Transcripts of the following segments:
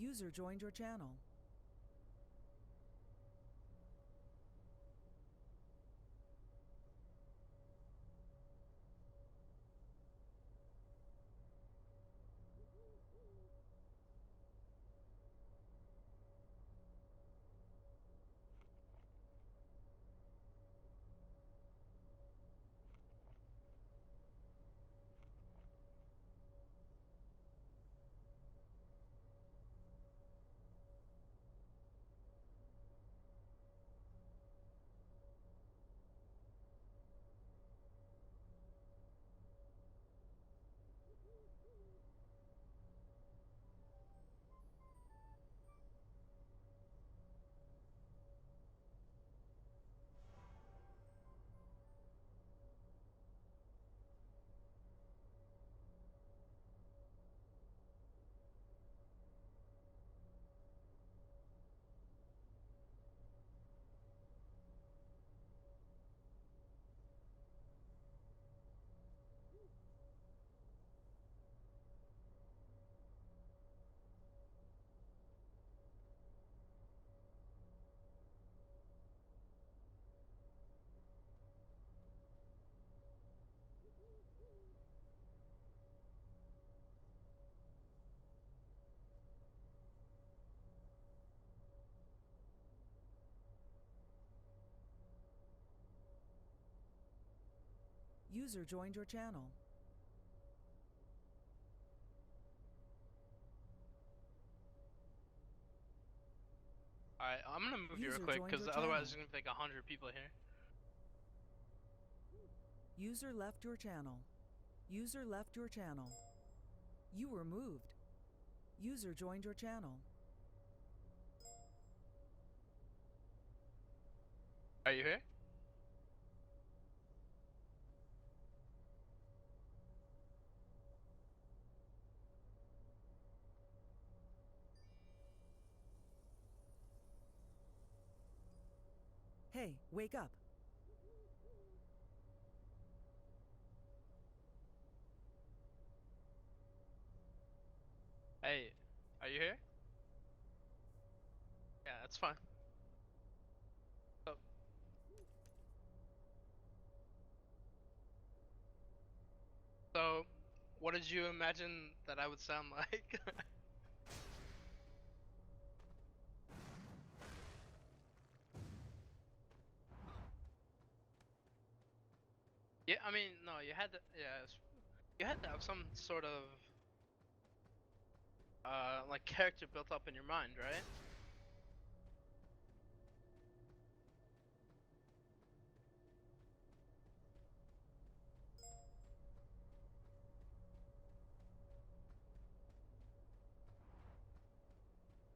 User joined your channel. User joined your channel. Alright, I'm gonna move you real User quick joined because your otherwise channel. there's gonna be like 100 people here. User left your channel. User left your channel. You were moved. User joined your channel. Are you here? Hey, wake up. Hey, are you here? Yeah, that's fine. So, so, what did you imagine that I would sound like? Yeah, I mean, no, you had to, yeah, you had to have some sort of, like character built up in your mind, right?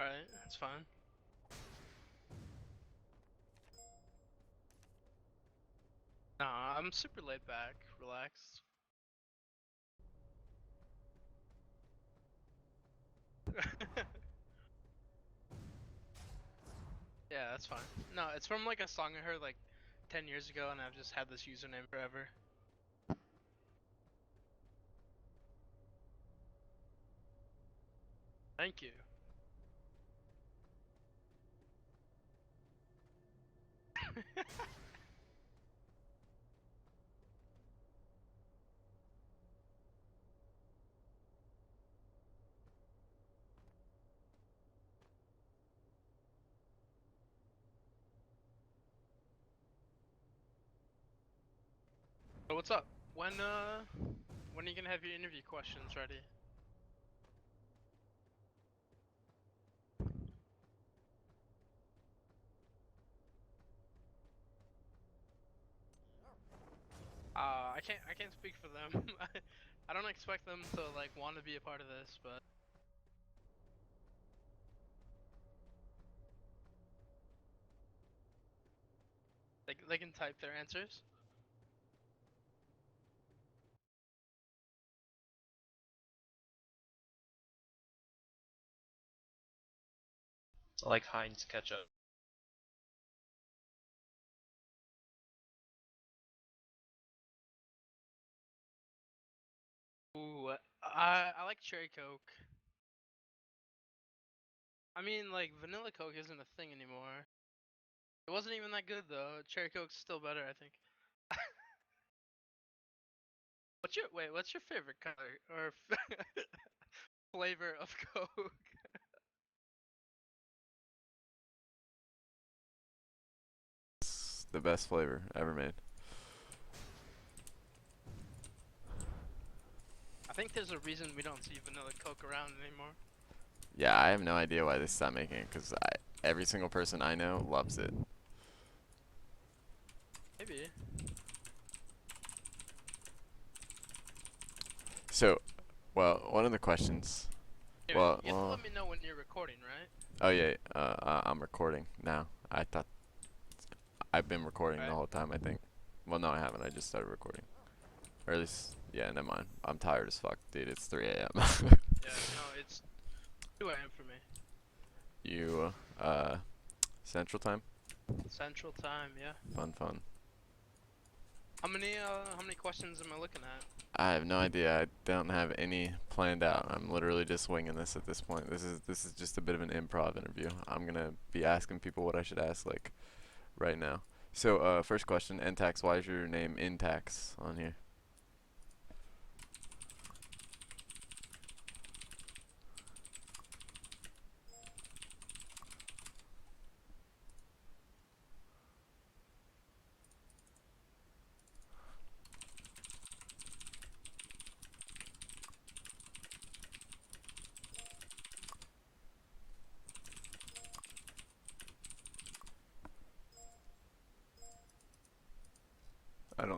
Alright, that's fine. Nah, I'm super laid back, relaxed. Yeah, that's fine. No, it's from like a song I heard like 10 years ago and I've just had this username forever. Thank you. So what's up? When are you gonna have your interview questions ready? I can't speak for them. I don't expect them to like want to be a part of this, but they can type their answers. I like Heinz ketchup. Ooh, I like cherry coke. I mean, like vanilla Coke isn't a thing anymore. It wasn't even that good though. Cherry Coke's still better, I think. What's your favorite color or flavor of Coke? It's the best flavor ever made. I think there's a reason we don't see vanilla Coke around anymore. Yeah, I have no idea why they stopped making it, because every single person I know loves it. Maybe. So, well, one of the questions. Anyway, Well, you have to let me know when you're recording, right? oh yeah, I'm recording now. I thought I've been recording the Alright. whole time, I think. Well, no, I haven't. I just started recording. Or at least, yeah, never mind. I'm tired as fuck, dude. It's 3 a.m. Yeah, no, it's 2 a.m. for me. You, Central Time? Central Time, yeah. Fun. How many questions am I looking at? I have no idea. I don't have any planned out. I'm literally just winging this at this point. This is just a bit of an improv interview. I'm gonna be asking people what I should ask, like, right now. So, first question, Ntax, why is your name Ntax on here?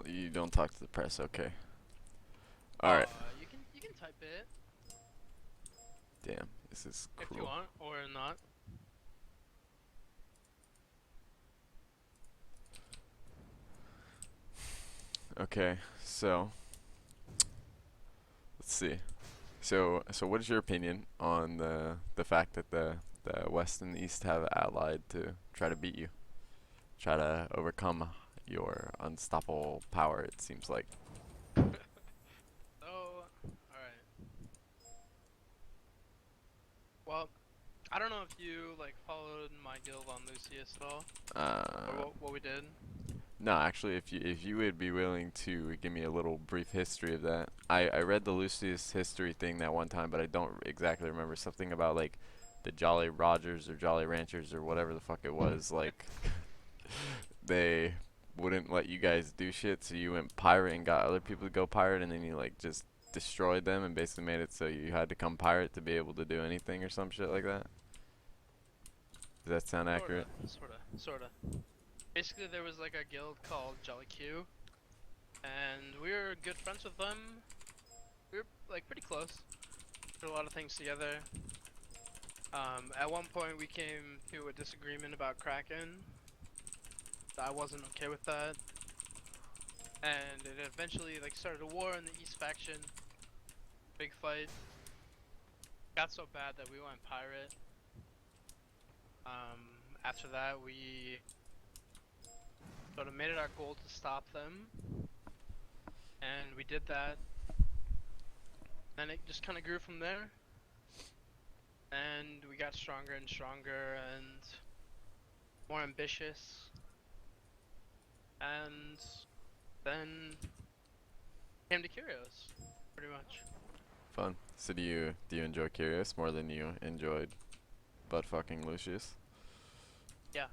You don't talk to the press, okay. Alright. You can type it Damn, this is if you cruel. want or not. Okay, so let's see. So what is your opinion on the fact that the West and the East have allied to try to beat you, try to overcome your unstoppable power? It seems like. So, alright. Well, I don't know if you like followed my guild on Lucius at all, or what we did. No, actually, if you would be willing to give me a little brief history of that. I read the Lucius history thing that one time, but I don't exactly remember. Something about like the Jolly Rogers or Jolly Ranchers or whatever the fuck it was. Like they wouldn't let you guys do shit, so you went pirate and got other people to go pirate, and then you like just destroyed them and basically made it so you had to come pirate to be able to do anything or some shit like that. Does that sound accurate? Sorta. Basically, there was like a guild called Jolly Q, and we were good friends with them. We were like pretty close. Did a lot of things together. At one point, we came to a disagreement about Kraken. I wasn't okay with that, and it eventually like started a war in the East faction. Big fight. Got so bad that we went pirate. After that, we sort of made it our goal to stop them, and we did that. And it just kind of grew from there, and we got stronger and stronger and more ambitious, and then came to Curios, pretty much. Fun. So do you enjoy Curious more than you enjoyed butt fucking Lucius? Yeah.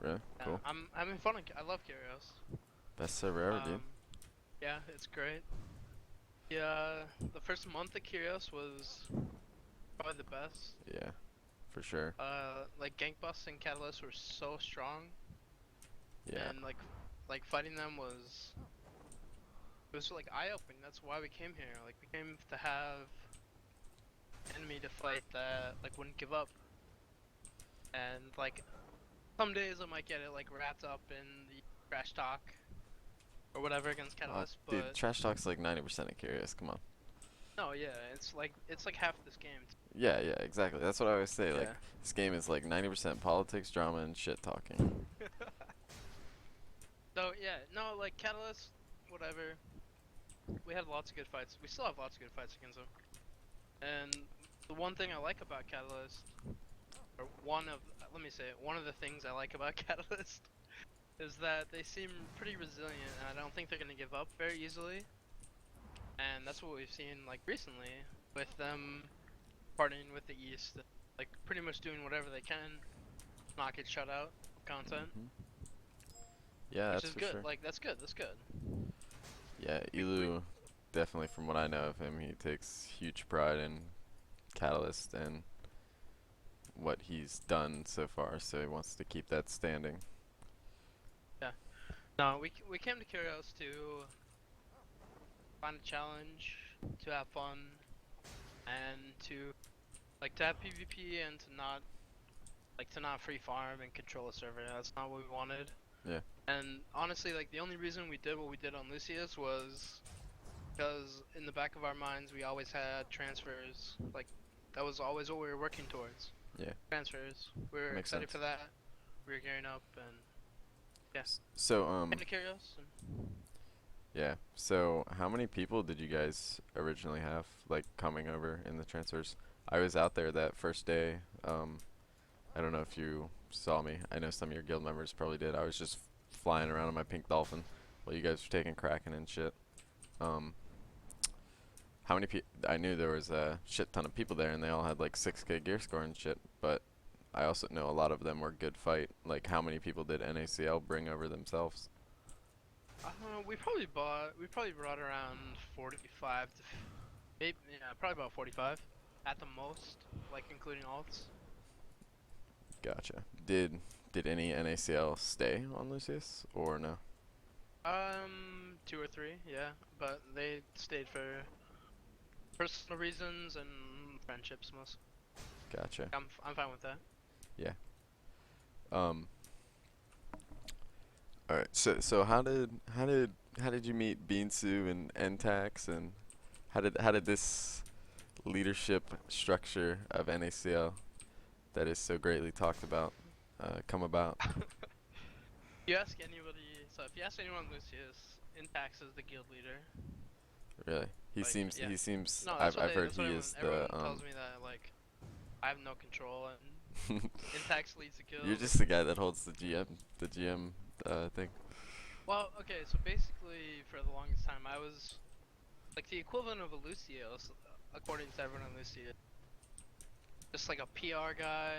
Really? Yeah, Cool. I'm having fun. I love Curios. Best server ever, dude. Yeah, it's great. Yeah, the first month of Curios was probably the best. Yeah, for sure. Like gank busts and catalysts were so strong, Yeah. and like fighting them was like eye-opening. That's why we came here. Like we came to have an enemy to fight that like wouldn't give up. And like some days I might get it like wrapped up in the trash talk or whatever against Catalyst, Dude, but trash talk's like 90% of Curious. Come on. no, yeah, it's like half this game. Yeah, exactly. That's what I always say. Like, Yeah. this game is like 90% politics, drama, and shit talking. So yeah, no, like Catalyst, whatever. We had lots of good fights. We still have lots of good fights against them. And the one thing I like about Catalyst, or let me say it, one of the things I like about Catalyst is that they seem pretty resilient, and I don't think they're gonna give up very easily. And that's what we've seen like recently with them partnering with the East, like pretty much doing whatever they can, not get shut out of content, Yeah, which that's is for good. sure. Like that's good. That's good. Yeah, Elu, definitely from what I know of him, he takes huge pride in Catalyst and what he's done so far, so he wants to keep that standing. Yeah. No, we came to Curios to find a challenge, to have fun, and to have PvP and to not free farm and control a server. That's not what we wanted. Yeah. And honestly, like the only reason we did what we did on Lucius was because in the back of our minds we always had transfers. Like that was always what we were working towards. Yeah. Transfers. We were Makes excited sense. for that. We were gearing up and So came to Curios. And yeah. So how many people did you guys originally have like coming over in the transfers? I was out there that first day. I don't know if you saw me. I know some of your guild members probably did. I was just flying around on my pink dolphin while you guys were taking Kraken and shit. How many I knew there was a shit ton of people there, and they all had like 6K gear score and shit. But I also know a lot of them were good fight. Like, how many people did NACL bring over themselves? we probably brought around 45 to maybe, yeah, probably about 45 at the most, like including alts. Gotcha. Did any NACL stay on Lucius or no? 2 or 3, yeah, but they stayed for personal reasons and friendships most. Gotcha. I'm fine with that. Yeah. Alright. So how did you meet Beansu and Ntax, and how did this leadership structure of NACL that is so greatly talked about come about? You ask anybody, so if you ask anyone on Lucius, Intax is the guild leader. Really? He Like, seems yeah. he seems No, that's I've heard that's what he everyone, is everyone the tells me that like I have no control and Intax leads the guild. You're just the guy that holds the GM thing. Well, okay, so basically for the longest time I was like the equivalent of a Lucius, according to everyone on Lucius. Just like a PR guy.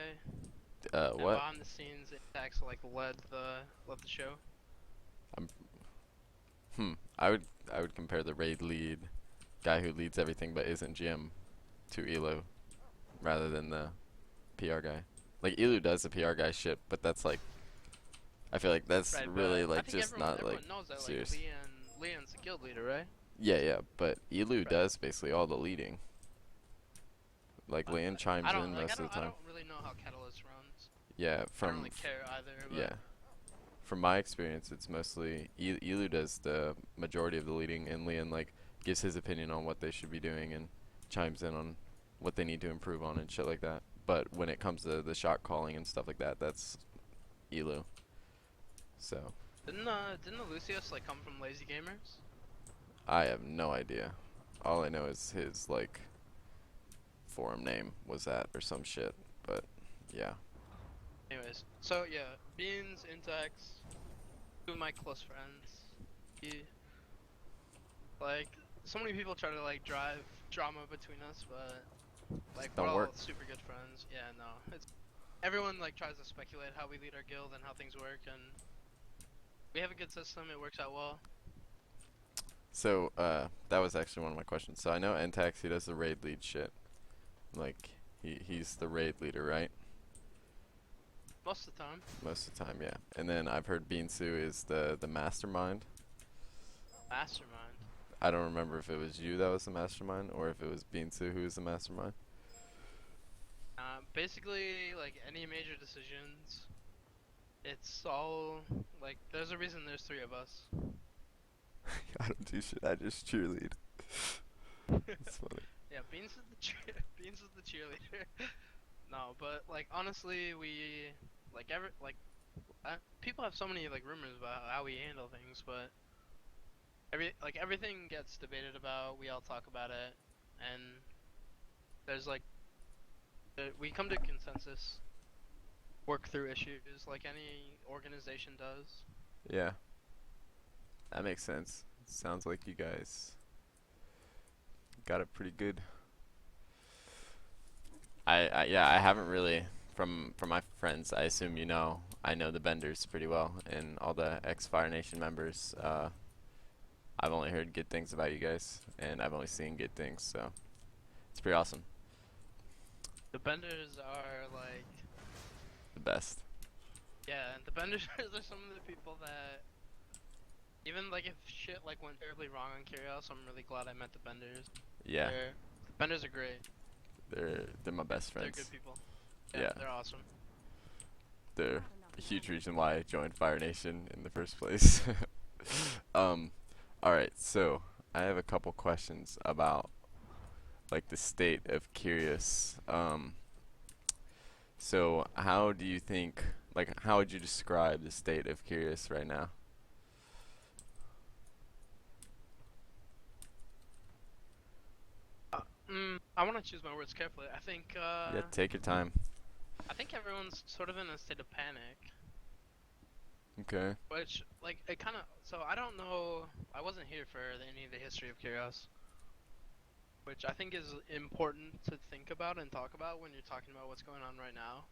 And What? behind the scenes, Intax like led the show. I would compare the raid lead guy who leads everything but isn't GM to Elu rather than the PR guy. Like, Elu does the PR guy shit, but that's like, I feel like that's Right, really but I like think just everyone not like knows that serious. like Leon's the guild leader, right? Yeah, but Elu Right. does basically all the leading. Like, Leon chimes in most of the I time. don't really know how Catalyst runs. Yeah, I don't from really care either. But yeah. From my experience, it's mostly Elu does the majority of the leading, and Leon like gives his opinion on what they should be doing and chimes in on what they need to improve on and shit like that. But when it comes to the shot calling and stuff like that, that's Elu. So didn't the Lucius like come from Lazy Gamers? I have no idea. All I know is his like forum name was that or some shit. But yeah. Anyways, so yeah, Beans, Intax, two of my close friends. Like, so many people try to like drive drama between us, but like we're don't all work. super good friends. Yeah, no, it's everyone like tries to speculate how we lead our guild and how things work, and we have a good system. It works out well. So that was actually one of my questions. So I know Ntax, he does the raid lead shit. Like he's the raid leader, right? Most of the time. Most of the time, yeah. And then I've heard Beansu is the mastermind. Mastermind. I don't remember if it was you that was the mastermind or if it was Beansu who was the mastermind. Basically, like any major decisions, it's all like there's a reason there's 3 of us. I don't do shit. I just cheerlead. That's funny. Yeah, Beans is the Beans is the cheerleader. No, but like honestly, we people have so many like rumors about how we handle things, but everything gets debated about. We all talk about it, and there's like we come to consensus work through issues like any organization does. Yeah, that makes sense. Sounds like you guys got it pretty good. Yeah, I haven't really from my friends. I assume you know. I know the Benders pretty well, and all the ex-Fire Nation members. I've only heard good things about you guys, and I've only seen good things, so it's pretty awesome. The Benders are like, The best. yeah, and the Benders are some of the people that, even like if shit like went terribly wrong on Curios, I'm really glad I met the Benders. Yeah, The Benders are great. they're my best friends. They're good people. Yeah, They're awesome. they're a huge reason why I joined Fire Nation in the first place. All right, so I have a couple questions about like the state of Curious. So how do you think, like, how would you describe the state of Curious right now? I want to choose my words carefully. Yeah, take your time. I think everyone's sort of in a state of panic. Okay. Which, like, it kind of. So, I don't know. I wasn't here for any of the history of Curios. Which I think is important to think about and talk about when you're talking about what's going on right now.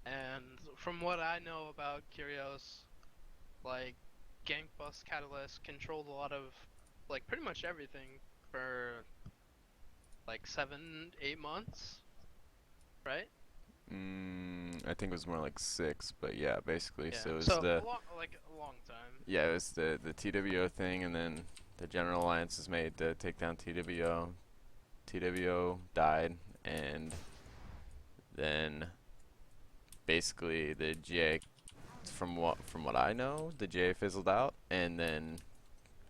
And from what I know about Curios, like, Gank Bus Catalyst controlled a lot of, like, pretty much everything for, like, 7-8 months. Right? I think it was more like 6, but yeah, basically. Yeah. So it was So, the like, a long time. yeah, it was the TWO thing, and then the General Alliance was made to take down TWO. TWO died, and then basically the GA, from what I know, the GA fizzled out, and then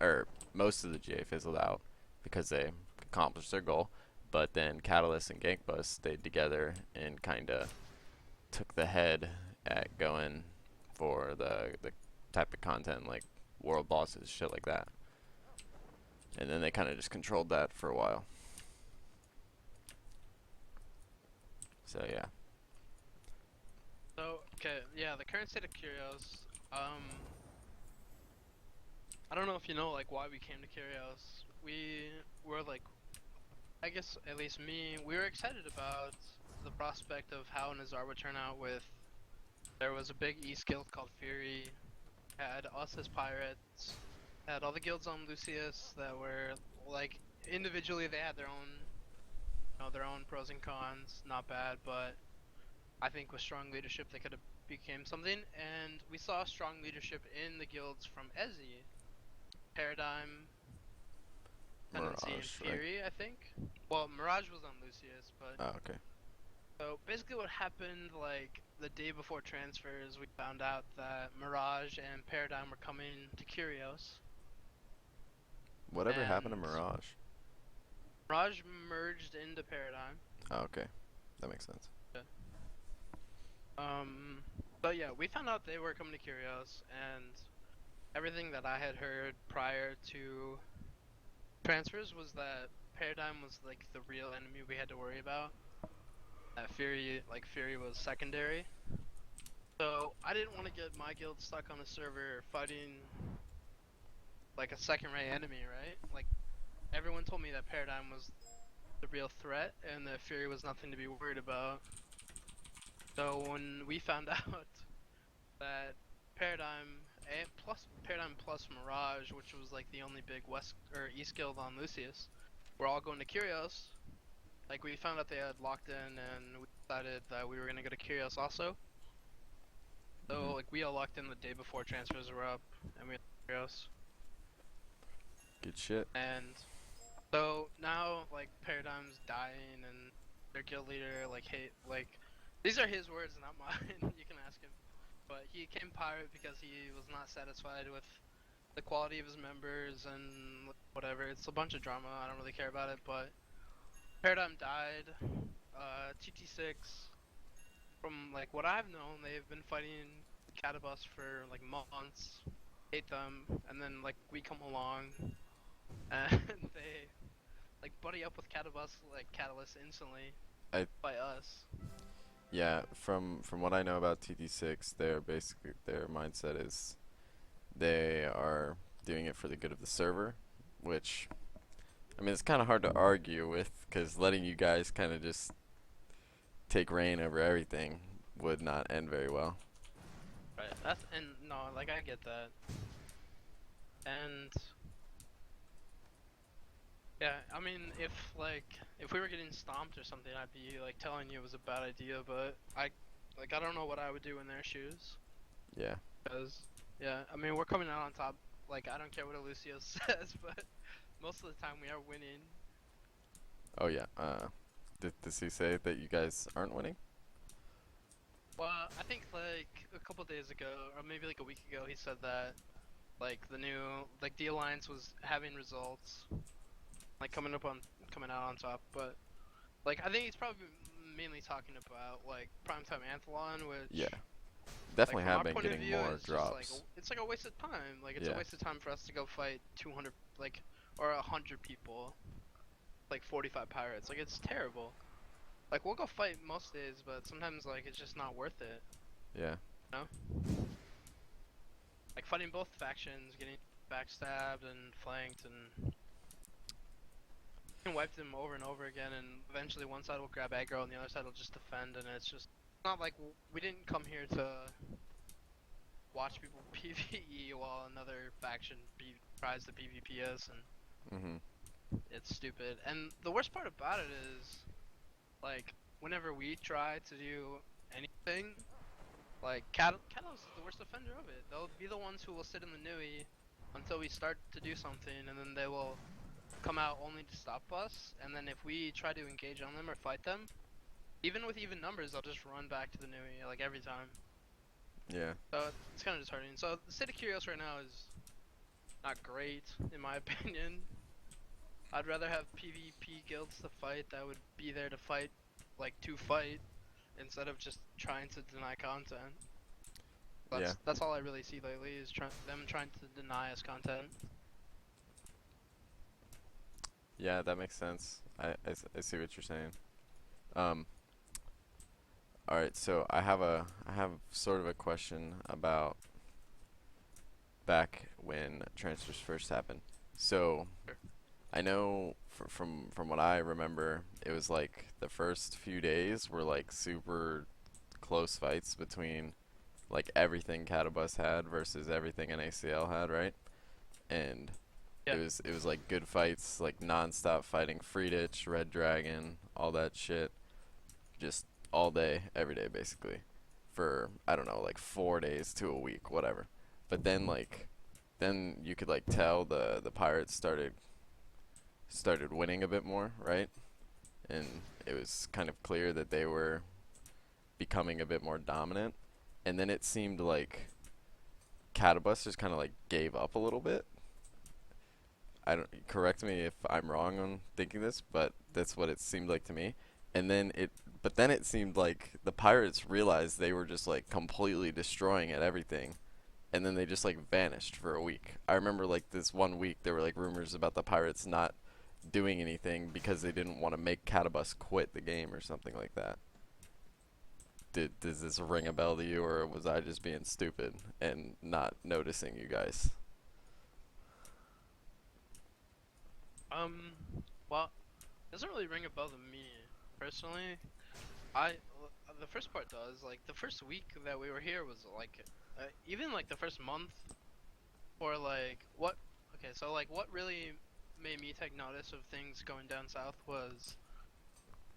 or most of the GA fizzled out because they accomplished their goal. But then Catalyst and Gankbus stayed together and kind of took the head at going for the type of content like world bosses, shit like that. And then they kind of just controlled that for a while. So yeah. So, okay, yeah, the current state of Curios, I don't know if you know, like, why we came to Curios. We were, like, I guess, at least me, we were excited about the prospect of how Nazar would turn out with, there was a big East guild called Fury, had us as pirates, had all the guilds on Lucius that were, like, individually they had their own, their own pros and cons, not bad, but I think with strong leadership they could have became something, and we saw strong leadership in the guilds from Ezzy, Paradigm, Tendency, and Mirage, right? Fury, I think. Well, Mirage was on Lucius, but Oh, okay. so basically what happened, like, the day before transfers, we found out that Mirage and Paradigm were coming to Curios. Whatever happened to And Mirage? Mirage merged into Paradigm. Oh, okay. That makes sense. But yeah, we found out they were coming to Curios, and everything that I had heard prior to transfers was that Paradigm was like the real enemy we had to worry about. That Fury was secondary. So I didn't want to get my guild stuck on a server fighting like a second-rate enemy, right? Like, everyone told me that Paradigm was the real threat and that Fury was nothing to be worried about. So when we found out that Paradigm plus Mirage, which was like the only big West or East guild on Lucius, we're all going to Curios. Like, we found out they had locked in, and we decided that we were gonna go to Curios also. So like we all locked in the day before transfers were up, and we went to Curios. Good shit. And so now like Paradigm's dying, and their guild leader these are his words, not mine. You can ask him. But he came pirate because he was not satisfied with the quality of his members and whatever. It's a bunch of drama. I don't really care about it. But Paradigm died. TT6. From like what I've known, they've been fighting Catabus for like months. Hate them, and then like we come along, and they like buddy up with Catabus like Catalyst instantly I by us. Yeah, from what I know about TD6, their mindset is they are doing it for the good of the server, which I mean it's kind of hard to argue with because letting you guys kind of just take reign over everything would not end very well. Right. That's and no, like I get that. And yeah, I mean, if we were getting stomped or something, I'd be like telling you it was a bad idea. But I don't know what I would do in their shoes. Yeah. Cause yeah, I mean we're coming out on top. Like I don't care what Lucio says, but most of the time we are winning. Oh yeah. Does he say that you guys aren't winning? Well, I think like a couple days ago, or maybe like a week ago, he said that like the alliance was having results, like coming out on top. But like I think he's probably mainly talking about like primetime Anthlon, which Yeah. like Definitely from have our been point of getting view more is just like drops. it's like a waste of time. Like it's a Yeah. waste of time for us to go fight 200 like or 100 people, like 45 pirates. Like it's terrible. Like we'll go fight most days, but sometimes like it's just not worth it. Yeah. You know? Like fighting both factions, getting backstabbed and flanked, and you can wipe them over and over again. And eventually, one side will grab aggro, and the other side will just defend. And it's just not like we didn't come here to watch people PvE while another faction tries to PvP us, and Mhm. it's stupid. And the worst part about it is, like, whenever we try to do anything, like, Kalos is the worst offender of it. They'll be the ones who will sit in the Nui until we start to do something, and then they will come out only to stop us. And then if we try to engage on them or fight them, even with even numbers, they'll just run back to the Nui, like, every time. Yeah. So it's kind of disheartening. So the state of Curios right now is not great, in my opinion. I'd rather have PvP guilds to fight that would be there to fight, like, to fight, instead of just trying to deny content. Yeah. That's all I really see lately is them trying to deny us content. Yeah, that makes sense. I see what you're saying. Um, all right, so I have sort of a question about back when transfers first happened. So Sure. I know from what I remember, it was like the first few days were like super close fights between like everything Catabus had versus everything NACL had, right? And Yeah. it was like good fights, like non-stop fighting Free Ditch, Red Dragon, all that shit, just all day, every day, basically, for I don't know, like 4 days to a week, whatever. But then then you could like tell the Pirates started winning a bit more, right? And it was kind of clear that they were becoming a bit more dominant. And then it seemed like Catabus just kind of like gave up a little bit. I don't correct me if I'm wrong on thinking this, but that's what it seemed like to me. And then it seemed like the Pirates realized they were just like completely destroying at everything, and then they just like vanished for a week. I remember like this one week there were like rumors about the Pirates not doing anything because they didn't want to make Catabus quit the game or something like that. Does this ring a bell to you, or was I just being stupid and not noticing you guys? Um. Well, it doesn't really ring a bell to me personally. I the first part does. Like the first week that we were here was like, even like the first month, or like what? Okay, so like what really made me take notice of things going down south was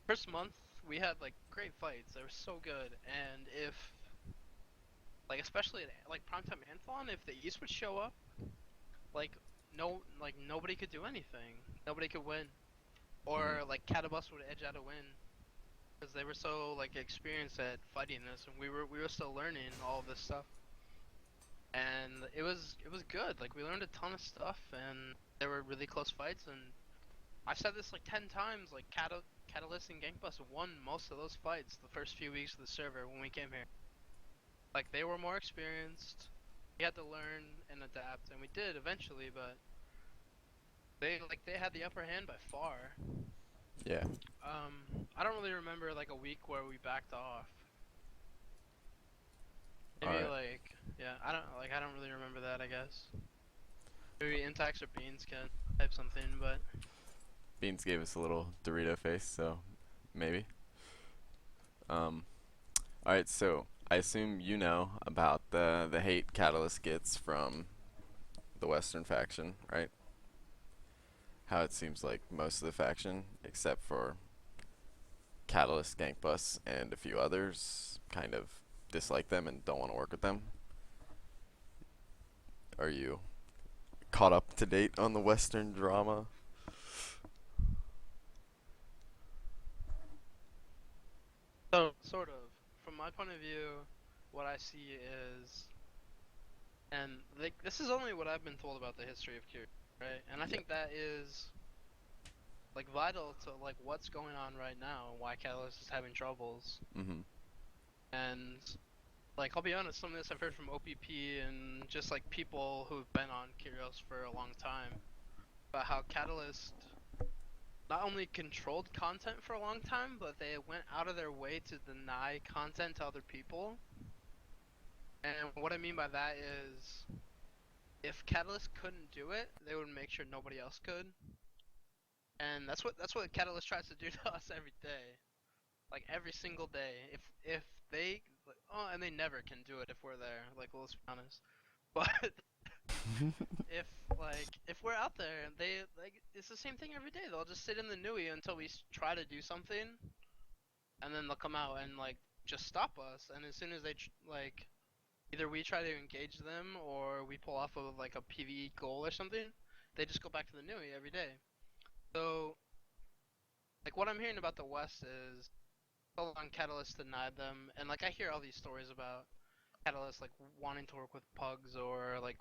first month we had like great fights. They were so good, and if like especially at like primetime Anthlon, if the East would show up, like nobody could do anything. Nobody could win, Mhm. or like Catabus would edge out a win because they were so like experienced at fighting this, and we were still learning all this stuff. And it was good. Like we learned a ton of stuff, and there were really close fights. And I've said this like 10 times. Like Catalyst and Gankbus won most of those fights the first few weeks of the server when we came here. Like they were more experienced. We had to learn and adapt, and we did eventually. But they had the upper hand by far. Yeah. I don't really remember like a week where we backed off. Maybe Alright. like, yeah, I don't really remember that, I guess. Maybe Intax or Beans can type something, but Beans gave us a little Dorito face, so maybe. Um, Alright, so I assume you know about the hate Catalyst gets from the Western faction, right? How it seems like most of the faction, except for Catalyst, Gankbus, and a few others, kind of dislike them and don't want to work with them. Are you caught up to date on the Western drama? so sort of. From my point of view, what I see is, and like this is only what I've been told about the history of Cure, right? And I Yeah. think that is like vital to like what's going on right now and why Catalyst is having troubles. Mm-hmm. And like I'll be honest, some of this I've heard from OPP and just like people who've been on Curios for a long time about how Catalyst not only controlled content for a long time, but they went out of their way to deny content to other people. And what I mean by that is, if Catalyst couldn't do it, they would make sure nobody else could. And that's what Catalyst tries to do to us every day, like every single day. If they, oh, and they never can do it if we're there. Like, well, let's be honest. But if we're out there, they like it's the same thing every day. They'll just sit in the Nui until we try to do something, and then they'll come out and like just stop us. And as soon as they like, either we try to engage them or we pull off of like a PvE goal or something, they just go back to the Nui every day. So like what I'm hearing about the West is so long Catalyst denied them, and like I hear all these stories about Catalyst like wanting to work with pugs or like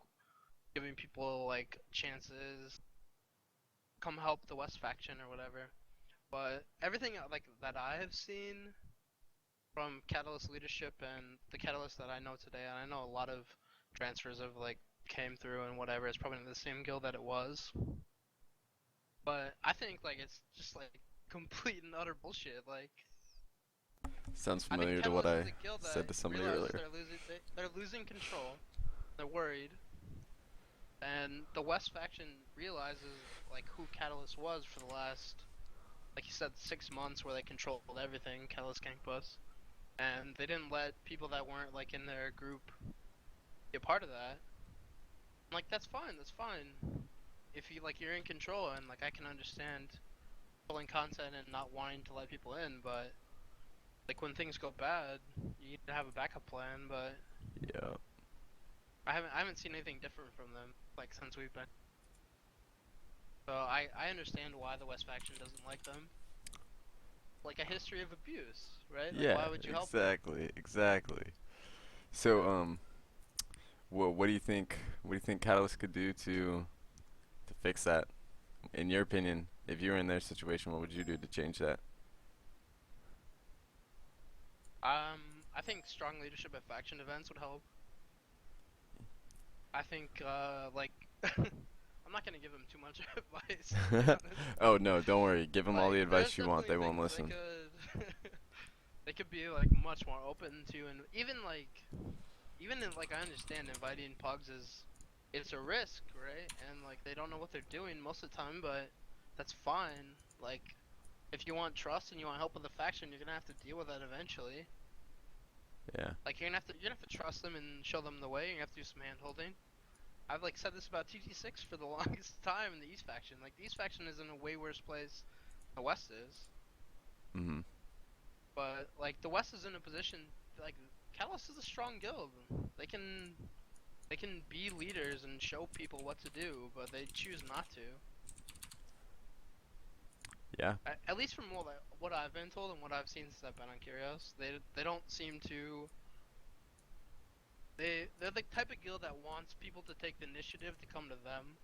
giving people like chances, come help the West faction or whatever. But everything like that I have seen from Catalyst leadership and the Catalyst that I know today, and I know a lot of transfers have like came through and whatever, it's probably not the same guild that it was. But I think like it's just like complete and utter bullshit. Like Sounds I think familiar to what Catalyst is I a guild said that to somebody realizes earlier. they're losing control. They're worried. And the West faction realizes like who Catalyst was for the last, like you said, 6 months where they controlled everything, Catalyst Gankbus. And they didn't let people that weren't like in their group be a part of that. Like that's fine, that's fine. If you like you're in control and like I can understand pulling content and not wanting to let people in, but like when things go bad, you need to have a backup plan, but Yeah. I haven't seen anything different from them like since we've been. So I understand why the West faction doesn't like them. Like a history of abuse, right? Like Yeah, why would you help them? exactly. So, what do you think? What do you think Catalyst could do to fix that? In your opinion, if you were in their situation, what would you do to change that? I think strong leadership at faction events would help. I think like I'm not gonna give them too much advice, to be honest. Oh no, don't worry. Give them all the Like there's advice you want. definitely They won't things they listen. could they could be like much more open to, and even if like I understand inviting pugs is it's a risk, right? And like they don't know what they're doing most of the time, but that's fine. Like if you want trust and you want help with the faction, you're gonna have to deal with that eventually. Yeah. Like you're gonna have to trust them and show them the way. You're gonna have to do some hand holding. I've like said this about TT6 for the longest time in the East faction. Like the East faction is in a way worse place than the West is. Mhm. But like the West is in a position like Catalyst is a strong guild. They can they can be leaders and show people what to do, but they choose not to. Yeah. At least from what I've been told and what I've seen since I've been on Curios, they don't seem to. They're the type of guild that wants people to take the initiative to come to them,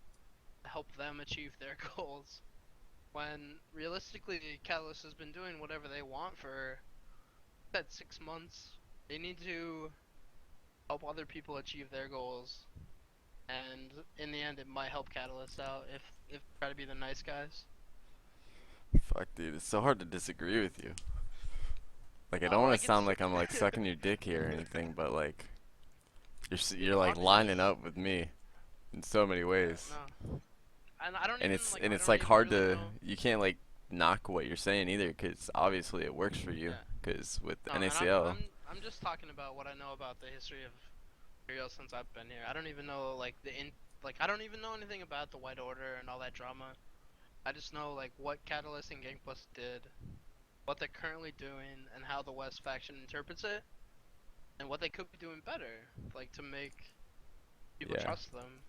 to help them achieve their goals. When realistically, Catalyst has been doing whatever they want for that 6 months. They need to help other people achieve their goals, and in the end, it might help Catalyst out if they try to be the nice guys. Fuck, dude. It's so hard to disagree with you. Like, I don't Oh, want like to it's sound like I'm like sucking your dick here or anything, but like, You're like lining up with me in so many ways. No, and I don't And even it's like. and I it's don't like even hard really to know. you can't like knock what you're saying either, because obviously it works for you. Yeah. Because with No, and NACL, I'm just talking about what I know about the history of Imperial since I've been here. I don't even know like I don't even know anything about the White Order and all that drama. I just know like what Catalyst and Gang Plus did, what they're currently doing, and how the West faction interprets it, and what they could be doing better, like to make people yeah, trust them.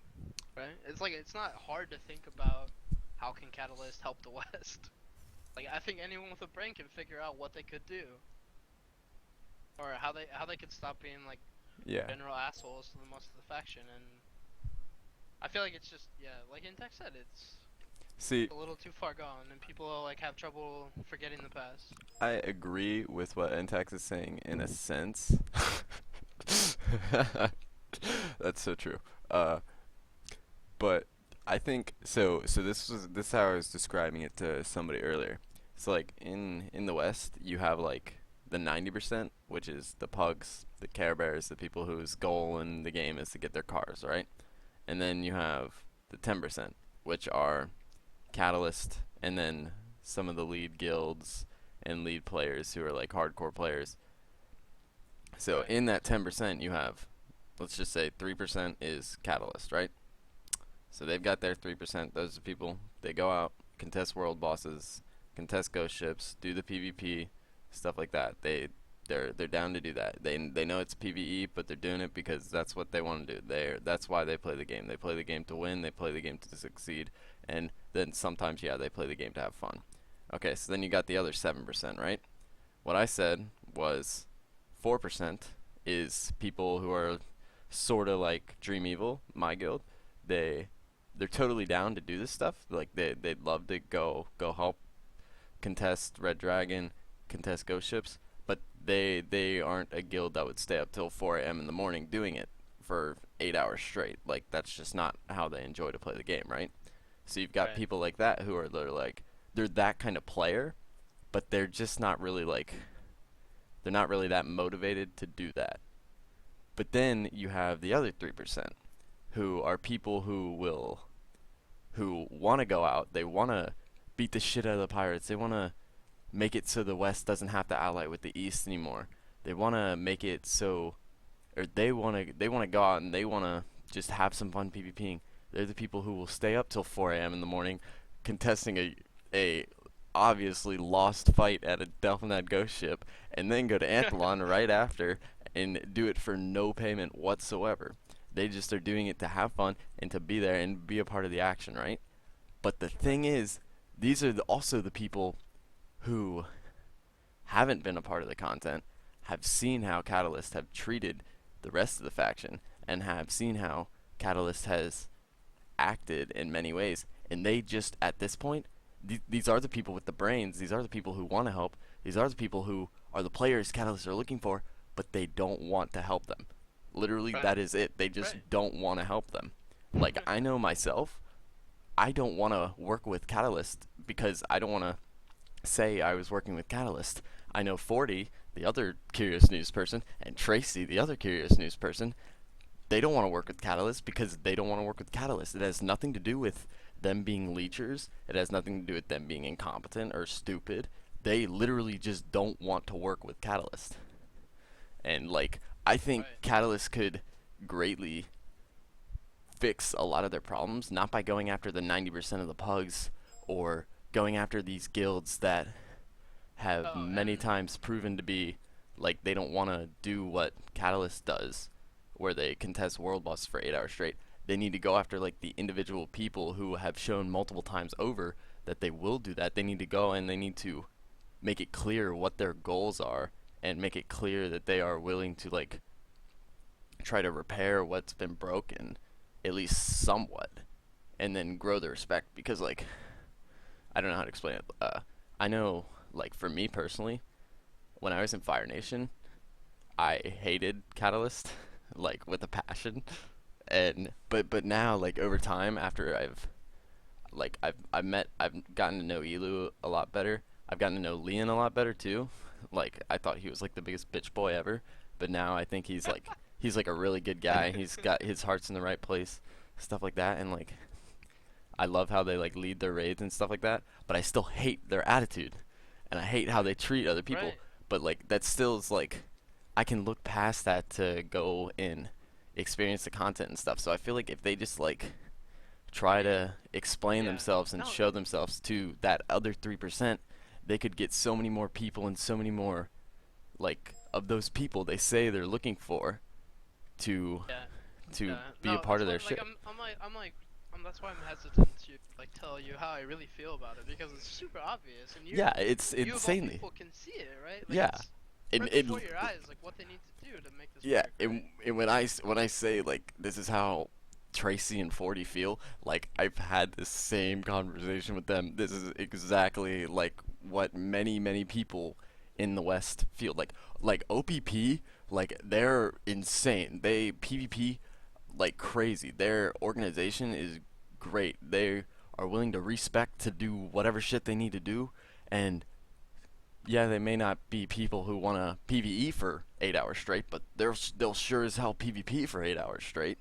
Right? It's like it's not hard to think about how can Catalyst help the West. Like I think anyone with a brain can figure out what they could do, or how they could stop being like yeah. general assholes to the most of the faction. And I feel like it's just like Intech said, it's See, a little too far gone, and people like have trouble forgetting the past. I agree with what Ntax is saying in a sense. That's so true. But I think so. So this is how I was describing it to somebody earlier. So like in the West, you have like the 90%, which is the pugs, the Care Bears, the people whose goal in the game is to get their cars, right? And then you have the 10%, which are Catalyst, and then some of the lead guilds and lead players who are like hardcore players. So Right. in that 10%, you have, let's just say 3% is Catalyst, right? So they've got their 3%. Those are people, they go out, contest world bosses, contest ghost ships, do the PvP, stuff like that. They're down to do that. They know it's PvE, but they're doing it because that's what they want to do. That's why they play the game. They play the game to win. They play the game to succeed. And then sometimes, yeah, they play the game to have fun. Okay, so then you got the other 7%, right? What I said was 4% is people who are sort of like Dream Evil, my guild. They're totally down to do this stuff. Like they'd love to go help contest Red Dragon, contest ghost ships, but they aren't a guild that would stay up till 4 a.m. in the morning doing it for 8 hours straight. Like that's just not how they enjoy to play the game, right? So you've got Right. people like that who are like they're that kind of player, but they're just not really like they're not really that motivated to do that. But then you have the other 3% who are people who want to go out. They want to beat the shit out of the pirates. They want to make it so the West doesn't have to ally with the East anymore. They want to make it so, or they want to go out and they want to just have some fun PvPing. They're the people who will stay up till 4 a.m. in the morning, contesting a obviously lost fight at a Delphinid ghost ship, and then go to Anthelon right after and do it for no payment whatsoever. They just are doing it to have fun and to be there and be a part of the action, right? But the thing is, these are also the people who haven't been a part of the content, have seen how Catalyst have treated the rest of the faction, and have seen how Catalyst has acted in many ways. And they just, at this point, these are the people with the brains, these are the people who want to help, these are the people who are the players Catalyst are looking for, but they don't want to help them. Literally, Right. that is it. They just Right. don't want to help them. Like, I know myself, I don't want to work with Catalyst because I don't want to say I was working with Catalyst. I know 40, the other Curious News person, and Tracy, the other Curious News person, they don't want to work with Catalyst because they don't want to work with Catalyst. It has nothing to do with them being leechers. It has nothing to do with them being incompetent or stupid. They literally just don't want to work with Catalyst. And like I think Right. Catalyst could greatly fix a lot of their problems, not by going after the 90% of the pugs or going after these guilds that have Oh, many and times proven to be like they don't want to do what Catalyst does, where they contest world bosses for 8 hours straight. They need to go after like the individual people who have shown multiple times over that they will do that. They need to go and they need to make it clear what their goals are and make it clear that they are willing to like try to repair what's been broken at least somewhat, and then grow the respect. Because like I don't know how to explain it. I know like for me personally, when I was in Fire Nation, I hated Catalyst like with a passion. And but now like over time, after I've gotten to know Elu a lot better. I've gotten to know Leon a lot better too. Like I thought he was like the biggest bitch boy ever, but now I think he's like he's like a really good guy. He's got his heart's in the right place, stuff like that. And like, I love how they like lead their raids and stuff like that. But I still hate their attitude, and I hate how they treat other people. Right. But like, that still is like, I can look past that to go and experience the content and stuff. So I feel like if they just like try to explain Yeah. themselves and No. show themselves to that other 3%, they could get so many more people and so many more like of those people they say they're looking for to Yeah. to Yeah. be No, a part that's of their why, shit. that's why I'm hesitant to like tell you how I really feel about it because it's super obvious and Yeah, it's you of all insanely. people can see it, right? Like Yeah. it's And right it before your eyes, like what they need to do to make this yeah, work, right? and when I say like this is how Tracy and 40 feel, like I've had the same conversation with them. This is exactly like what many people in the West feel like OPP, like they're insane. They PvP like crazy. Their organization is great. They are willing to respect to do whatever shit they need to do, and yeah, they may not be people who want to PvE for 8 hours straight, but they'll sure as hell PvP for 8 hours straight.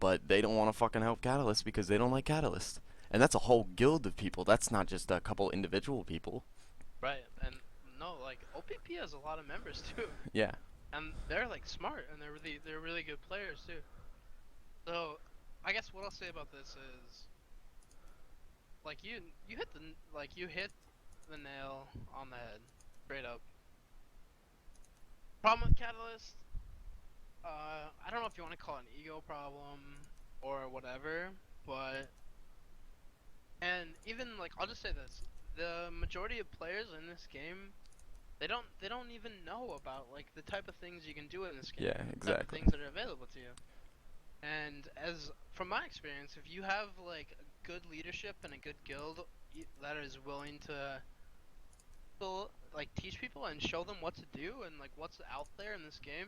But they don't want to fucking help Catalyst because they don't like Catalyst, and that's a whole guild of people. That's not just a couple individual people. Right. And no, like OPP has a lot of members too, Yeah, and they're like smart and they're really good players too. So I guess what I'll say about this is like you hit the nail on the head, straight up. Problem with Catalyst, I don't know if you want to call it an ego problem or whatever, but and even like I'll just say this: the majority of players in this game, they don't even know about like the type of things you can do in this game, yeah, the type of exactly. things that are available to you. And as from my experience, if you have like a good leadership and a good guild that is willing to like teach people and show them what to do and like what's out there in this game,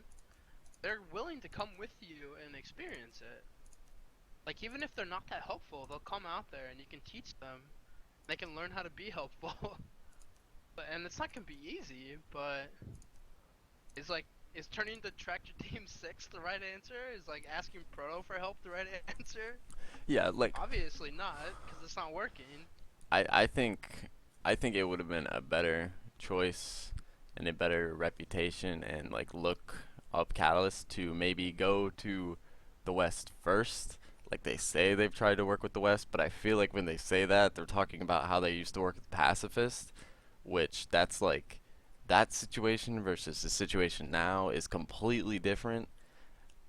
they're willing to come with you and experience it. Like even if they're not that helpful, they'll come out there and you can teach them. They can learn how to be helpful. And it's not gonna be easy, but it's like is turning the tractor team 6 the right answer? Is like asking Proto for help the right answer? Yeah, like Obviously not, because it's not working. I think it would have been a better choice and a better reputation and like look up Catalyst to maybe go to the West first. Like they say they've tried to work with the West, but I feel like when they say that, they're talking about how they used to work with Pacifist, which that's like that situation versus the situation now is completely different.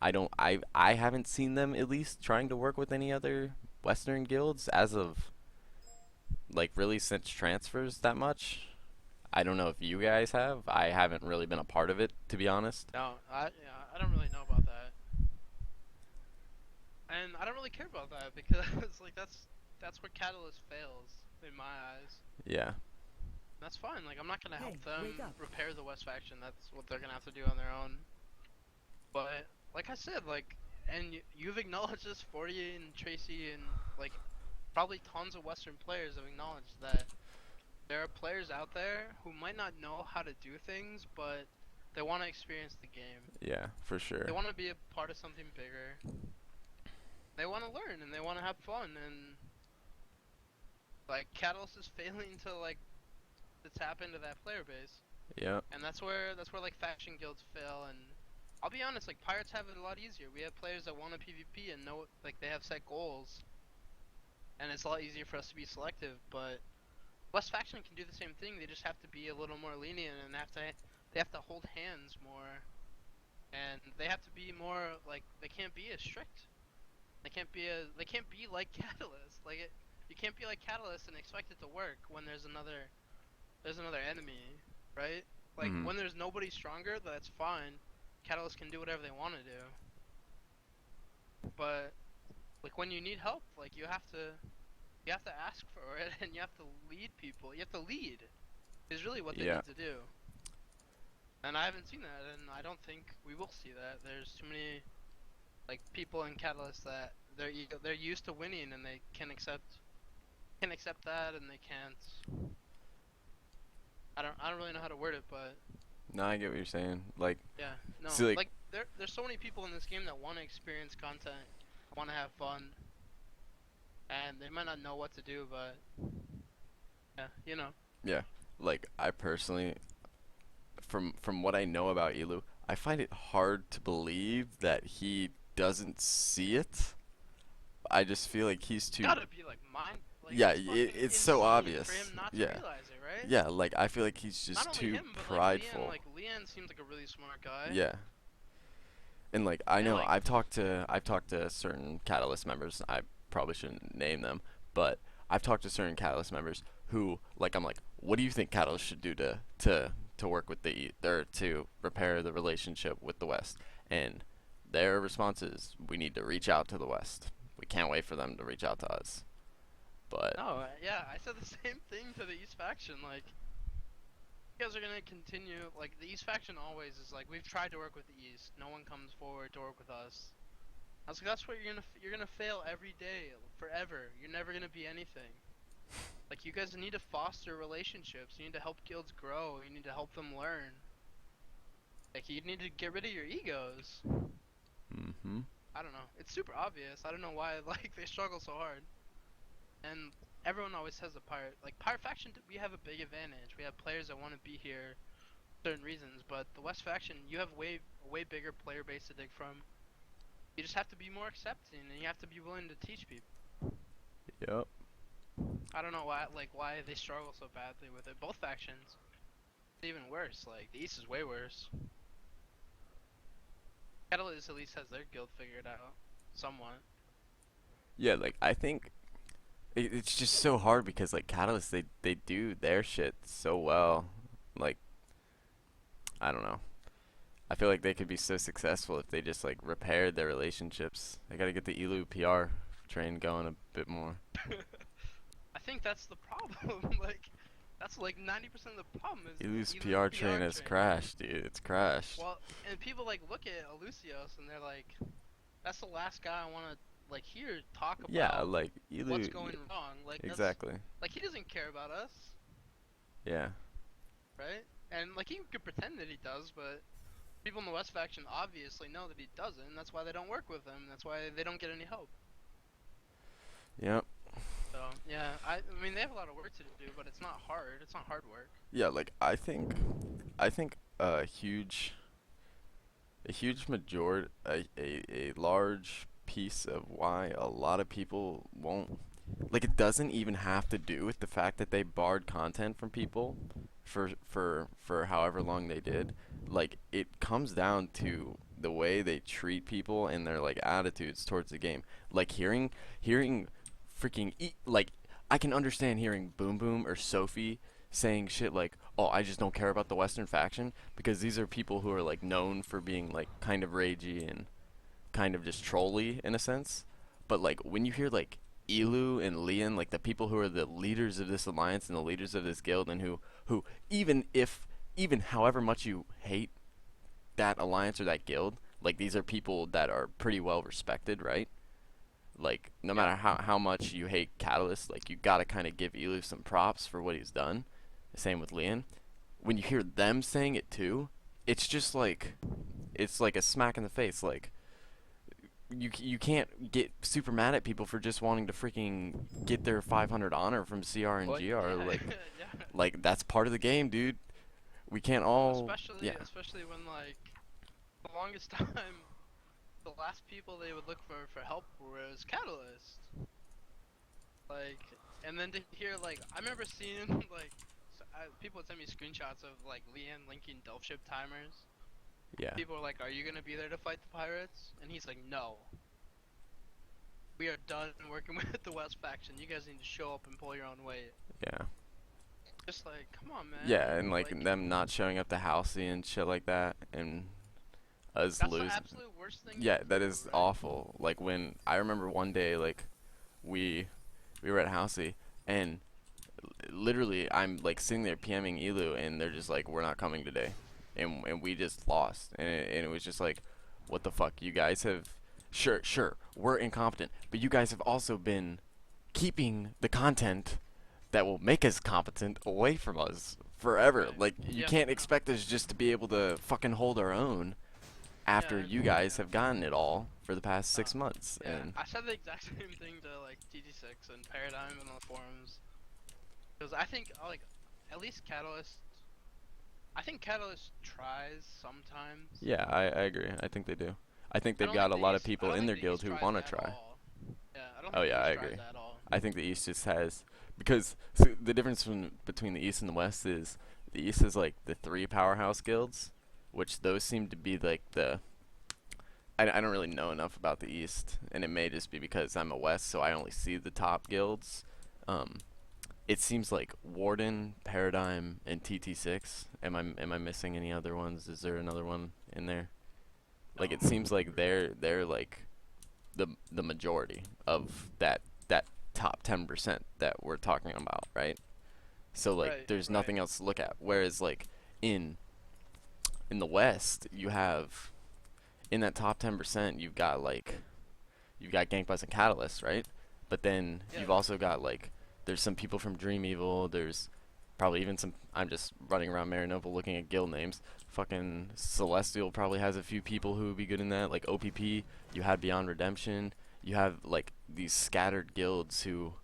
I haven't seen them at least trying to work with any other Western guilds as of like really since transfers that much. I don't know if you guys have. I haven't really been a part of it, to be honest. No, I don't really know about that, and I don't really care about that because like that's where Catalyst fails in my eyes. Yeah. That's fine. Like I'm not gonna help Hey, them wake up. repair the West faction. That's what they're gonna have to do on their own. But like I said, like, and you've acknowledged this, 40 and Tracy and like probably tons of Western players have acknowledged that there are players out there who might not know how to do things, but they want to experience the game. Yeah, for sure. They want to be a part of something bigger. They want to learn and they want to have fun, and like Catalyst is failing to like to tap into that player base. Yeah. And that's where like faction guilds fail. And I'll be honest, like pirates have it a lot easier. We have players that want to PvP and know like they have set goals, and it's a lot easier for us to be selective. But West faction can do the same thing. They just have to be a little more lenient and they have to hold hands more, and they have to be more like they can't be as strict. They can't be like Catalyst. You can't be like Catalyst and expect it to work when there's another enemy, right? Like Mhm. when there's nobody stronger, that's fine. Catalyst can do whatever they want to do. But like when you need help, like you have to ask for it and you have to lead people. You have to lead is really what they Yeah. need to do. And I haven't seen that, and I don't think we will see that. There's too many like people in Catalyst that they're used to winning and they can accept that, and they can't. I don't really know how to word it, but No, I get what you're saying. Like, Yeah, no, see, like, like there's so many people in this game that want to experience content, want to have fun, and they might not know what to do, but yeah, you know. yeah, like I personally, from what I know about Elu, I find it hard to believe that he doesn't see it. I just feel like he's too. Gotta be like like Yeah, it's fucking it's so insane obvious. for him not to Yeah, realize it, right? yeah. Like I feel like he's Not just only too him, but prideful. like Leanne seems like a really smart guy. Yeah. And like I And know like, I've talked to certain Catalyst members. I probably shouldn't name them, but I've talked to certain Catalyst members who like I'm like, what do you think Catalyst should do to work with or to repair the relationship with the West? And their response is, we need to reach out to the West. We can't wait for them to reach out to us. But no, yeah, I said the same thing to the East faction. Like, you guys are gonna continue. Like, the East faction always is like, we've tried to work with the East. No one comes forward to work with us. I was like, that's what you're gonna fail every day, forever. You're never gonna be anything. Like, you guys need to foster relationships. You need to help guilds grow. You need to help them learn. Like, you need to get rid of your egos. I don't know. It's super obvious. I don't know why like they struggle so hard. And everyone always says the pirate faction. We have a big advantage. We have players that want to be here, for certain reasons. But the West faction, you have a way bigger player base to dig from. You just have to be more accepting, and you have to be willing to teach people. yep. I don't know why they struggle so badly with it. Both factions. It's even worse. Like, the East is way worse. Catalyst at least has their guild figured out, somewhat. Yeah, like I think it's just so hard because like Catalyst they do their shit so well. Like I don't know. I feel like they could be so successful if they just like repaired their relationships. They got to get the Elu PR train going a bit more. I think that's the problem. Like, that's like 90% of the problem is Elu's Elu's PR train has crashed, dude. It's crashed. Well, and people like look at Elusios and they're like, that's the last guy I want to like hear talk about. Yeah, like Elu. What's going wrong? Like, exactly. Like, he doesn't care about us, Yeah. right? And like, he could pretend that he does, but people in the West faction obviously know that he doesn't. And that's why they don't work with him. That's why they don't get any help. Yep. So yeah, I mean they have a lot of work to do, but it's not hard. It's not hard work. Yeah, like I think a huge majority, a large piece of why a lot of people won't, like, it doesn't even have to do with the fact that they barred content from people for however long they did. Like, it comes down to the way they treat people and their like attitudes towards the game. Like hearing freaking like I can understand hearing Boom Boom or Sophie saying shit like, "Oh, I just don't care about the Western faction," because these are people who are like known for being like kind of ragey and kind of just trolly in a sense. But like when you hear like Elu and Leon, like the people who are the leaders of this alliance and the leaders of this guild, and who even however much you hate that alliance or that guild, like these are people that are pretty well respected, right? Like no matter how much you hate Catalyst, like you gotta kind of give Elu some props for what he's done. Same with Leon. When you hear them saying it too, it's just like it's like a smack in the face. Like you can't get super mad at people for just wanting to freaking get their 500 honor from CR and GR. Yeah, Like yeah. like that's part of the game, dude. We can't all Especially when like the longest time the last people they would look for help was Catalyst. Like, and then to hear like I remember seeing like people would send me screenshots of like Leon linking Delph ship timers. yeah. People were like, "Are you gonna be there to fight the pirates?" And he's like, "No. We are done working with the West faction. You guys need to show up and pull your own weight." Yeah. Just like, come on, man. Yeah, and like them not showing up to Halsey and shit like that, and us that's losing. the absolute worst thing. Yeah, you that can is do, right? awful. Like when I remember one day, like we were at Halsey, and literally I'm like sitting there PMing Elu, and they're just like, "We're not coming today," and we just lost, and it was just like, what the fuck? You guys have sure we're incompetent, but you guys have also been keeping the content that will make us competent away from us forever. Right. Like, you Yeah, can't no. expect us just to be able to fucking hold our own after Yeah, you guys have gotten it all for the past 6 months. yeah. And I said the exact same thing to like TT6 and Paradigm and on the forums. Because I think like at least Catalyst. I think Catalyst tries sometimes. yeah, I agree. I think they do. I think I they've don't got think a the lot of East. I people don't in think their the guild East who tries want to at try. all. Yeah, I don't Oh think yeah, the I East agree. tries at all. I think the East just has, because so the difference between the East and the West is the East is like the 3 powerhouse guilds, which those seem to be like the. I don't really know enough about the East, and it may just be because I'm a West, so I only see the top guilds. Um, it seems like Warden, Paradigm, and TT6. Am I missing any other ones? Is there another one in there? Like, it No. seems like they're like the majority of that top 10% that we're talking about, right? So like Right, there's right. nothing else to look at. Whereas like in in the West, you have in that top 10%, you've got Gank Bus and Catalyst, right? But then Yeah. you've also got like there's some people from Dream Evil, there's probably even some. I'm just running around Marinople looking at guild names. Fucking Celestial probably has a few people who would be good in that, like OPP. You had Beyond Redemption. You have like these scattered guilds who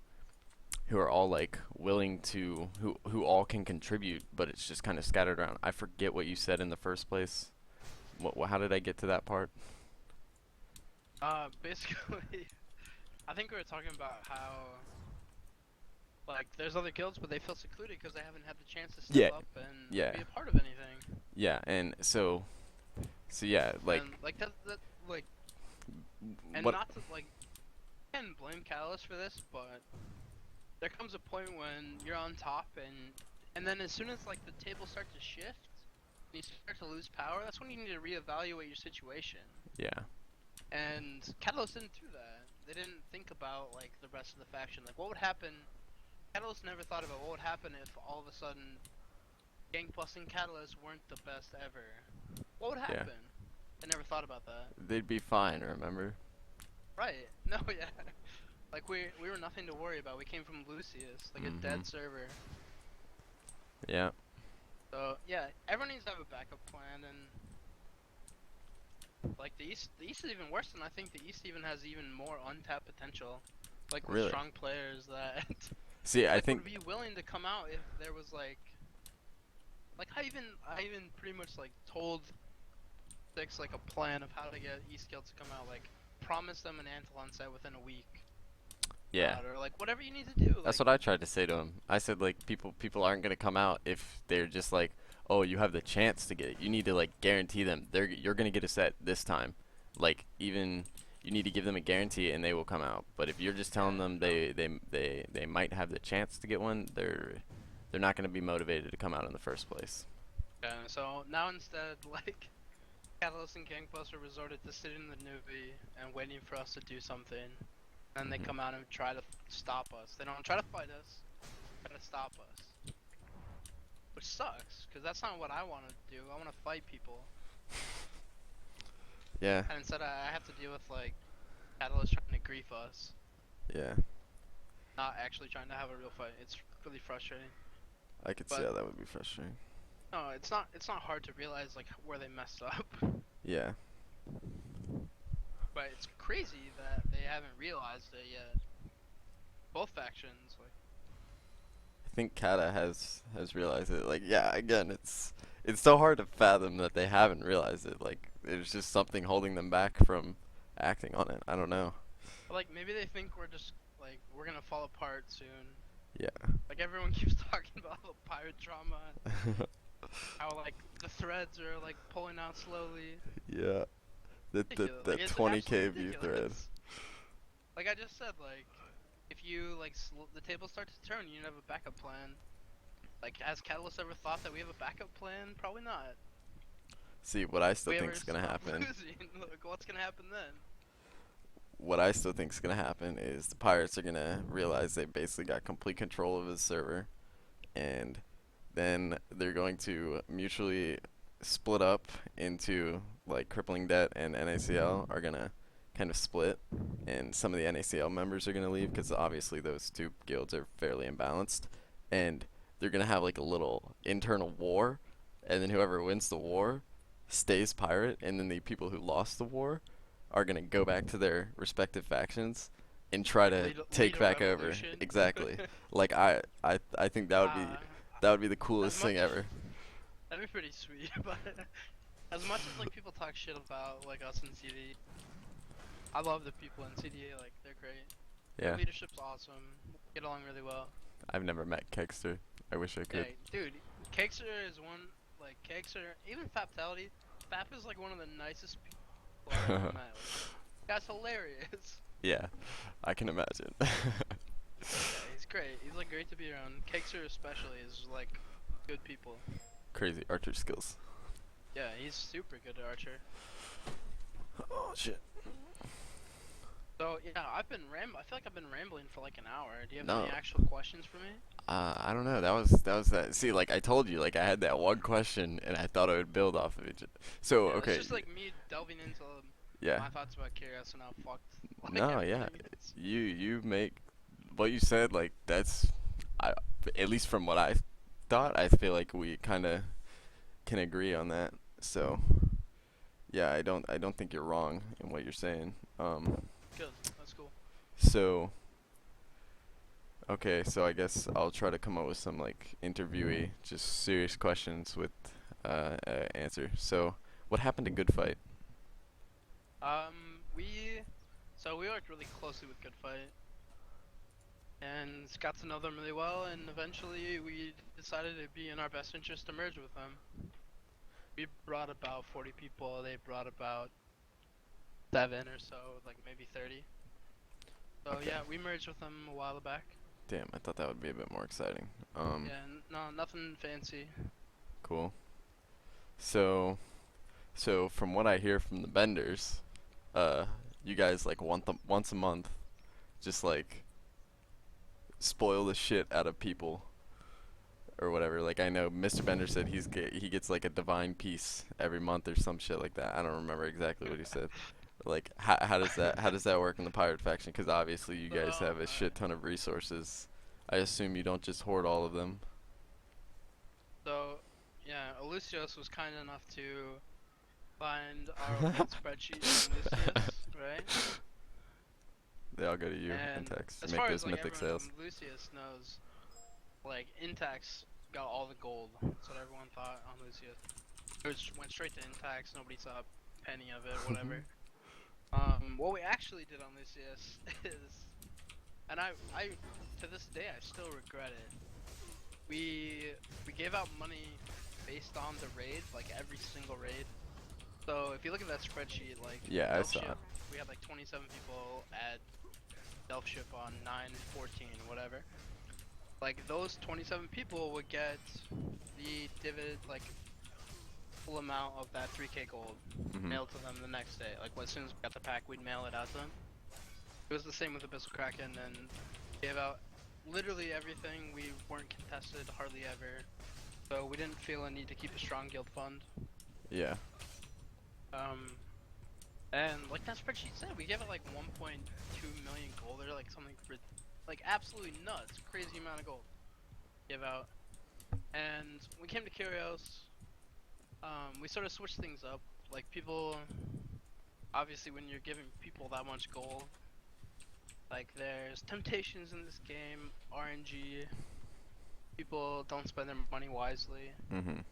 are all like willing to who all can contribute, but it's just kind of scattered around. I forget what you said in the first place. How did I get to that part? Basically, I think we were talking about how like there's other guilds, but they feel secluded because they haven't had the chance to step Yeah, up and yeah, be a part of anything. yeah, and so yeah, like And like that like, and what? not to like, I can blame Catalyst for this, but there comes a point when you're on top and then as soon as like the tables start to shift, and you start to lose power. That's when you need to reevaluate your situation. Yeah, And Catalyst didn't do that. They didn't think about like the rest of the faction. Like what would happen? Catalyst never thought about what would happen if all of a sudden Gangplank and Catalyst weren't the best ever. What would yeah. happen? I never thought about that. They'd be fine. Remember? Right. No, yeah. Like we were nothing to worry about. We came from Lucius, like a dead server. Yeah. So yeah, everyone needs to have a backup plan, and like the East is even worse, and I think the East even has even more untapped potential. Like with Really? strong players that See, I like, think would be willing to come out if there was like I even pretty much like told Six like a plan of how to get East Guild to come out, like promise them an Antlion set within a week. yeah. Or like whatever you need to do. That's Like, what I tried to say to him. I said like people aren't gonna come out if they're just like, oh, you have the chance to get it. You need to like guarantee them you're gonna get a set this time. Like even you need to give them a guarantee and they will come out. But if you're just telling Yeah, them no. they might have the chance to get one, they're not gonna be motivated to come out in the first place. Yeah, so now instead, like, Catalyst and Gangbuster resorted to sitting in the newbie and waiting for us to do something. And they come out and try to stop us. They don't try to fight us, try to stop us. Which sucks, because that's not what I want to do. I want to fight people. Yeah. And instead I have to deal with, like, Catalyst trying to grief us. Yeah. Not actually trying to have a real fight. It's really frustrating. I could see But- how that would be frustrating. No, it's not hard to realize, like, where they messed up. Yeah. But it's crazy that they haven't realized it yet. Both factions, like. I think Kata has realized it. Like, yeah, again, it's so hard to fathom that they haven't realized it. Like, there's just something holding them back from acting on it. I don't know. Like maybe they think we're just like we're gonna fall apart soon. Yeah. Like everyone keeps talking about the pirate drama, how like the threads are like pulling out slowly. Yeah. Ridiculous. That Like, it's 20k absolutely view thread. ridiculous. Like I just said, like if you like the tables start to turn, you have a backup plan. Like has Catalyst ever thought that we have a backup plan? Probably not. See, what I still We think ever is gonna stop happen. losing, like, what's gonna happen then? What I still think is gonna happen is the pirates are gonna realize they basically got complete control of the server, and then they're going to mutually split up into like crippling debt, and NACL are gonna kind of split, and some of the NACL members are gonna leave because obviously those two guilds are fairly imbalanced, and they're gonna have like a little internal war, and then whoever wins the war stays pirate, and then the people who lost the war are gonna go back to their respective factions and try to Lead take a back over. revolution. Exactly. Like I think that would be Uh, the coolest as thing much ever. That'd be pretty sweet, but as much as like people talk shit about like us in CD, I love the people in CDA. Like they're great. Yeah. Their leadership's awesome. Get along really well. I've never met Kegster. I wish I Yeah, could. dude, Cakester is one like Cakester. Even Faptality. Fap is like one of the nicest people I've ever met. Like, that's hilarious. Yeah, I can imagine. Yeah, he's great. He's like great to be around. Cakester especially is like good people. Crazy archer skills. Yeah, he's super good at Archer. Oh shit. So yeah, I feel like I've been rambling for like an hour. Do you have No. any actual questions for me? I don't know. That was that. See, like I told you, like I had that one question, and I thought I would build off of it. So Yeah, okay. It's just like me delving into Yeah. my thoughts about Curious and how fucked. Like, No, yeah. everything is. You make what you said, like that's I at least from what I thought, I feel like we kind of can agree on that. So yeah, I don't think you're wrong in what you're saying. Good. That's cool. So okay, so I guess I'll try to come up with some like interviewee, just serious questions with answer. So what happened to Good Fight? We worked really closely with Good Fight, and got to know them really well, and eventually we decided it'd be in our best interest to merge with them. We brought about 40 people. They brought about 7 or so, like maybe 30. So Okay. yeah, we merged with them a while back. Damn, I thought that would be a bit more exciting. Yeah, no, nothing fancy. Cool. So from what I hear from the benders, you guys like once a month, just like spoil the shit out of people or whatever. Like I know Mr. Bender said he gets like a divine piece every month or some shit like that. I don't remember exactly what he said. Like how does that work in the pirate faction? Because obviously you guys So, have a shit ton of resources. I assume you don't just hoard all of them. So, yeah, Olusios was kind enough to find our old spreadsheet on Lucius, right? They all go to you And and Tex. as Make far those as like mythic everyone sales. on Lucius knows, like Intax got all the gold. That's what everyone thought on Lucius. It went straight to Intax. Nobody saw a penny of it. Whatever. What we actually did on Lucius is, and I to this day I still regret it. We gave out money based on the raid, like every single raid. So if you look at that spreadsheet, like Yeah, I Delft saw ship, it. we had like 27 people at Delft ship on 9/14, whatever. Like those 27 people would get the dividend, like full amount of that 3k gold Mhm. mailed to them the next day. Like as soon as we got the pack, we'd mail it out to them. It was the same with Abyssal Kraken, and gave out literally everything. We weren't contested hardly ever, so we didn't feel a need to keep a strong guild fund. Yeah. And like that spreadsheet said, we gave it like 1.2 million gold or like something like absolutely nuts, crazy amount of gold give out. And we came to Kyrios, we sort of switched things up. Like people, obviously when you're giving people that much gold, like there's temptations in this game, RNG, people don't spend their money wisely. Mhm.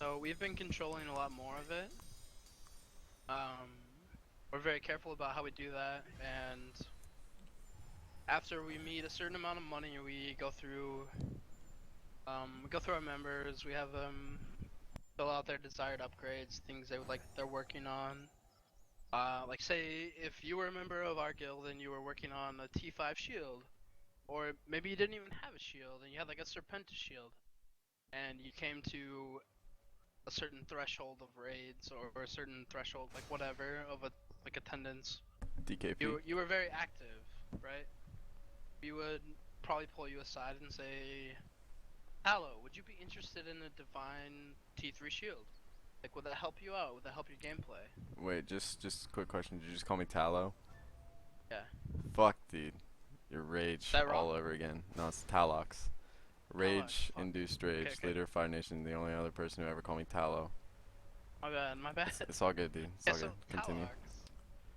So we've been controlling a lot more of it. We're very careful about how we do that, and after we meet a certain amount of money, we go through our members. We have them fill out their desired upgrades, things they would like they're working on. Like say if you were a member of our guild and you were working on a T5 shield, or maybe you didn't even have a shield and you had like a Serpentis shield, and you came to a certain threshold of raids or a certain threshold, like whatever, of a like attendance. DKP. You were very active, right? We would probably pull you aside and say, "Hello, would you be interested in a divine T3 shield? Like, would that help you out? Would that help your gameplay?" Wait, just quick question. Did you just call me Tallow? Yeah. Fuck, dude. Your rage Is that all wrong? over again. No, it's Talox. Rage, fuck. induced rage, Okay. leader of Fire Nation, the only other person who ever called me Tallow. My bad, my bad. It's all good, dude. It's Yeah, all so good. Continue. Talox,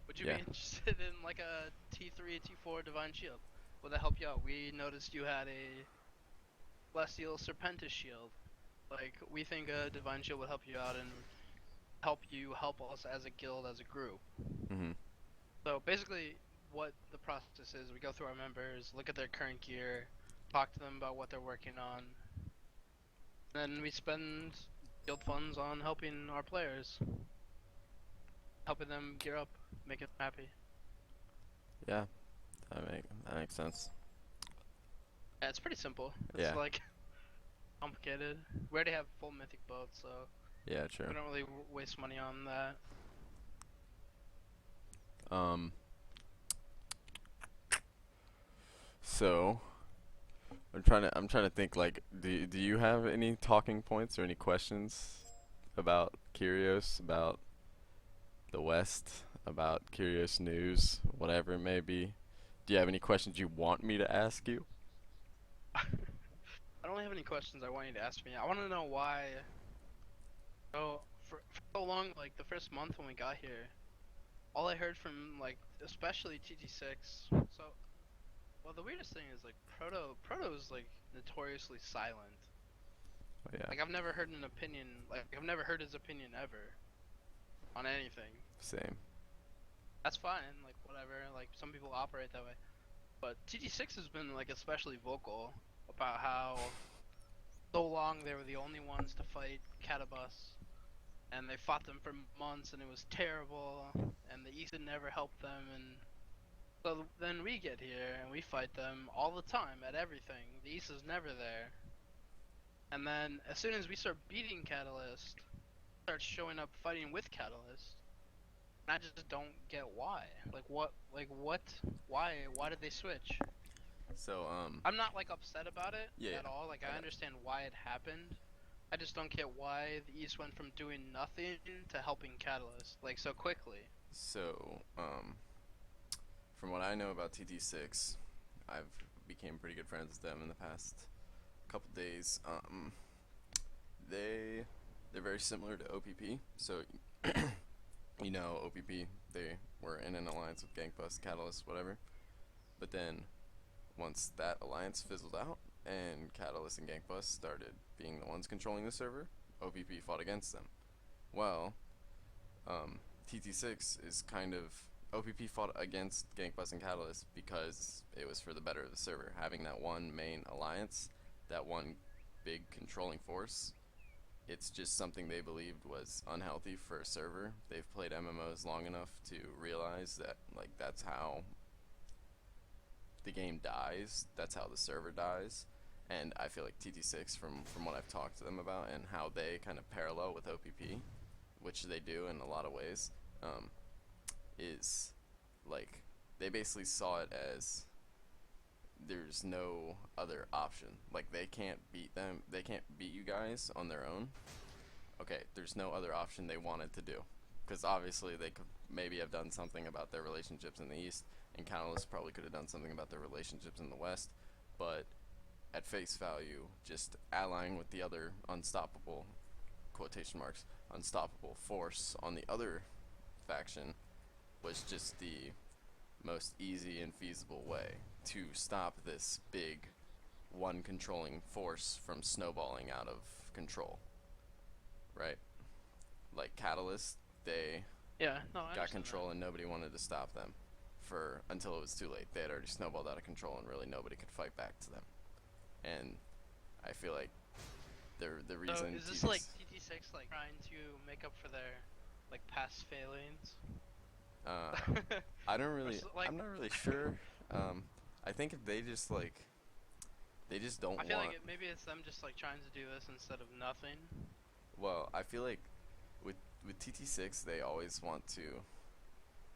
would you Yeah. be interested in like a T3, T4 Divine Shield? Would that help you out? We noticed you had a Celestial Serpentis Shield. Like, we think a Divine Shield would help you out and help us as a guild, as a group. Mhm. So basically, what the process is, we go through our members, look at their current gear, talk to them about what they're working on, then we spend guild funds on helping our players, helping them gear up, making them happy. Yeah. That makes sense. Yeah, it's pretty simple. It's Yeah. like complicated. We already have full mythic boats, so Yeah, true. we don't really waste money on that. So I'm trying to think, like, do you have any talking points or any questions about Curios, about the West, about Curios news, whatever it may be? Do you have any questions you want me to ask you? I don't have any questions I want you to ask me. I want to know why. So for so long, like the first month when we got here, all I heard from like especially TT6. So, well, the weirdest thing is like Proto is like notoriously silent. Oh, yeah. Like I've never heard an opinion. Like I've never heard his opinion ever on anything. Same. That's fine. Like whatever. Like some people operate that way. But TT6 has been like especially vocal about how so long they were the only ones to fight Catabus, and they fought them for months, and it was terrible, and the East never helped them, and so then we get here and we fight them all the time at everything. The East is never there, and then as soon as we start beating Catalyst, starts showing up fighting with Catalyst. And I just don't get why. Like what? Why did they switch? So I'm not like upset about it Yeah, at all. Like I I got understand why it happened. I just don't get why the East went from doing nothing to helping Catalyst like so quickly. So from what I know about TT6, I've became pretty good friends with them in the past couple days. They're very similar to OPP. So you know, OPP, they were in an alliance with Gankbust, Catalyst, whatever. But then once that alliance fizzled out and Catalyst and Gankbust started being the ones controlling the server, OPP fought against them. Well, TT6 is kind of OPP fought against Gankbust and Catalyst because it was for the better of the server. Having that one main alliance, that one big controlling force, it's just something they believed was unhealthy for a server. They've played MMOs long enough to realize that like that's how the game dies, that's how the server dies. And I feel like TT6, from what I've talked to them about and how they kind of parallel with OPP, which they do in a lot of ways, is like they basically saw it as there's no other option. Like they can't beat you guys on their own. Okay, there's no other option they wanted to do, because obviously they could maybe have done something about their relationships in the East, and Catalyst probably could have done something about their relationships in the West, but at face value, just allying with the other unstoppable, quotation marks, unstoppable force on the other faction was just the most easy and feasible way to stop this big one controlling force from snowballing out of control. Right? Like Catalyst, they Yeah, no, I got understand control that. and nobody wanted to stop them until it was too late. They had already snowballed out of control and really nobody could fight back to them. And I feel like the So reason is this like TT6 like trying to make up for their like past failings? I don't really like, I'm not really sure. I think if they just like they just don't I feel want like maybe it's them just like trying to do this instead of nothing. well, I feel like with TT6 they always want to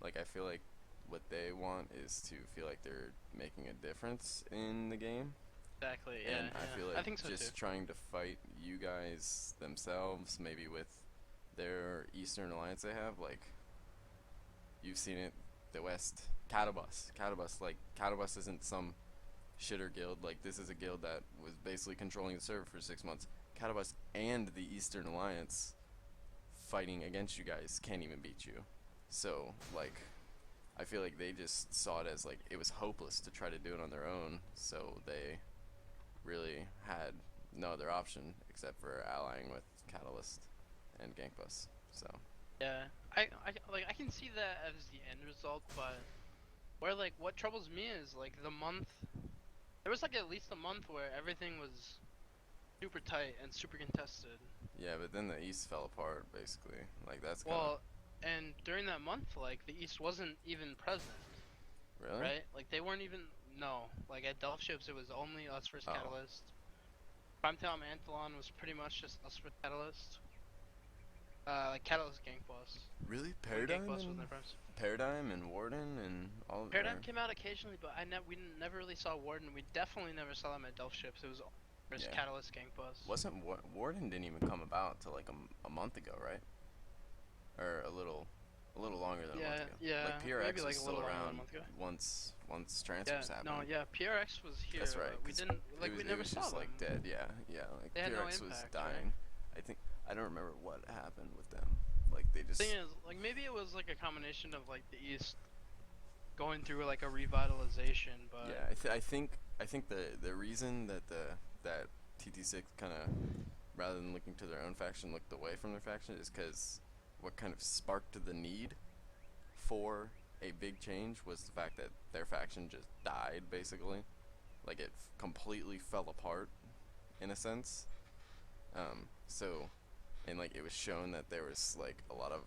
like I feel like what they want is to feel like they're making a difference in the game. Exactly, yeah. And I feel like I think so just too. trying to fight you guys themselves, maybe with their Eastern Alliance they have, like you've seen it, the West, Catabus, like Catabus isn't some shitter guild. Like, this is a guild that was basically controlling the server for 6 months. Catalyst and the Eastern Alliance fighting against you guys can't even beat you. So, like, I feel like they just saw it as, like, it was hopeless to try to do it on their own, so they really had no other option except for allying with Catalyst and Gankbus. So Yeah, I like I can see that as the end result, but where like what troubles me is like the month. There was like at least a month where everything was super tight and super contested. yeah, but then the East fell apart basically. Like, that's kind of Well, and during that month, like the East wasn't even present, really. right? Like they weren't even like at Delph Ships it was only us versus Oh. Catalyst. Primetime Anthelon was pretty much just us versus Catalyst. Like Catalyst Gank Boss. Really, Gank Paradigm Boss was and their friends. Paradigm and Warden and all. Paradigm came out occasionally, but we never really saw Warden. We definitely never saw them at Delph Ships. It was versus Yeah. Catalyst Gank Boss. Wasn't Warden didn't even come about till like a month ago, right? Or a little longer than a month ago. Yeah, Like, PRX maybe like was a still little longer than a around month ago. once transfers Yeah, happened. no, yeah, PRX was here. That's right. But we 'cause didn't like it was, we never it was saw just them. like dead. Yeah, yeah. Like, They had no PRX was impact, dying. right? I think I don't remember what happened with them. Like, they just. Thing is, like maybe it was like a combination of like the East going through like a revitalization, but Yeah, I think the reason that that TT6 kind of, rather than looking to their own faction, looked away from their faction is because what kind of sparked the need for a big change was the fact that their faction just died, basically. Like, it completely fell apart in a sense. So, and like, it was shown that there was like a lot of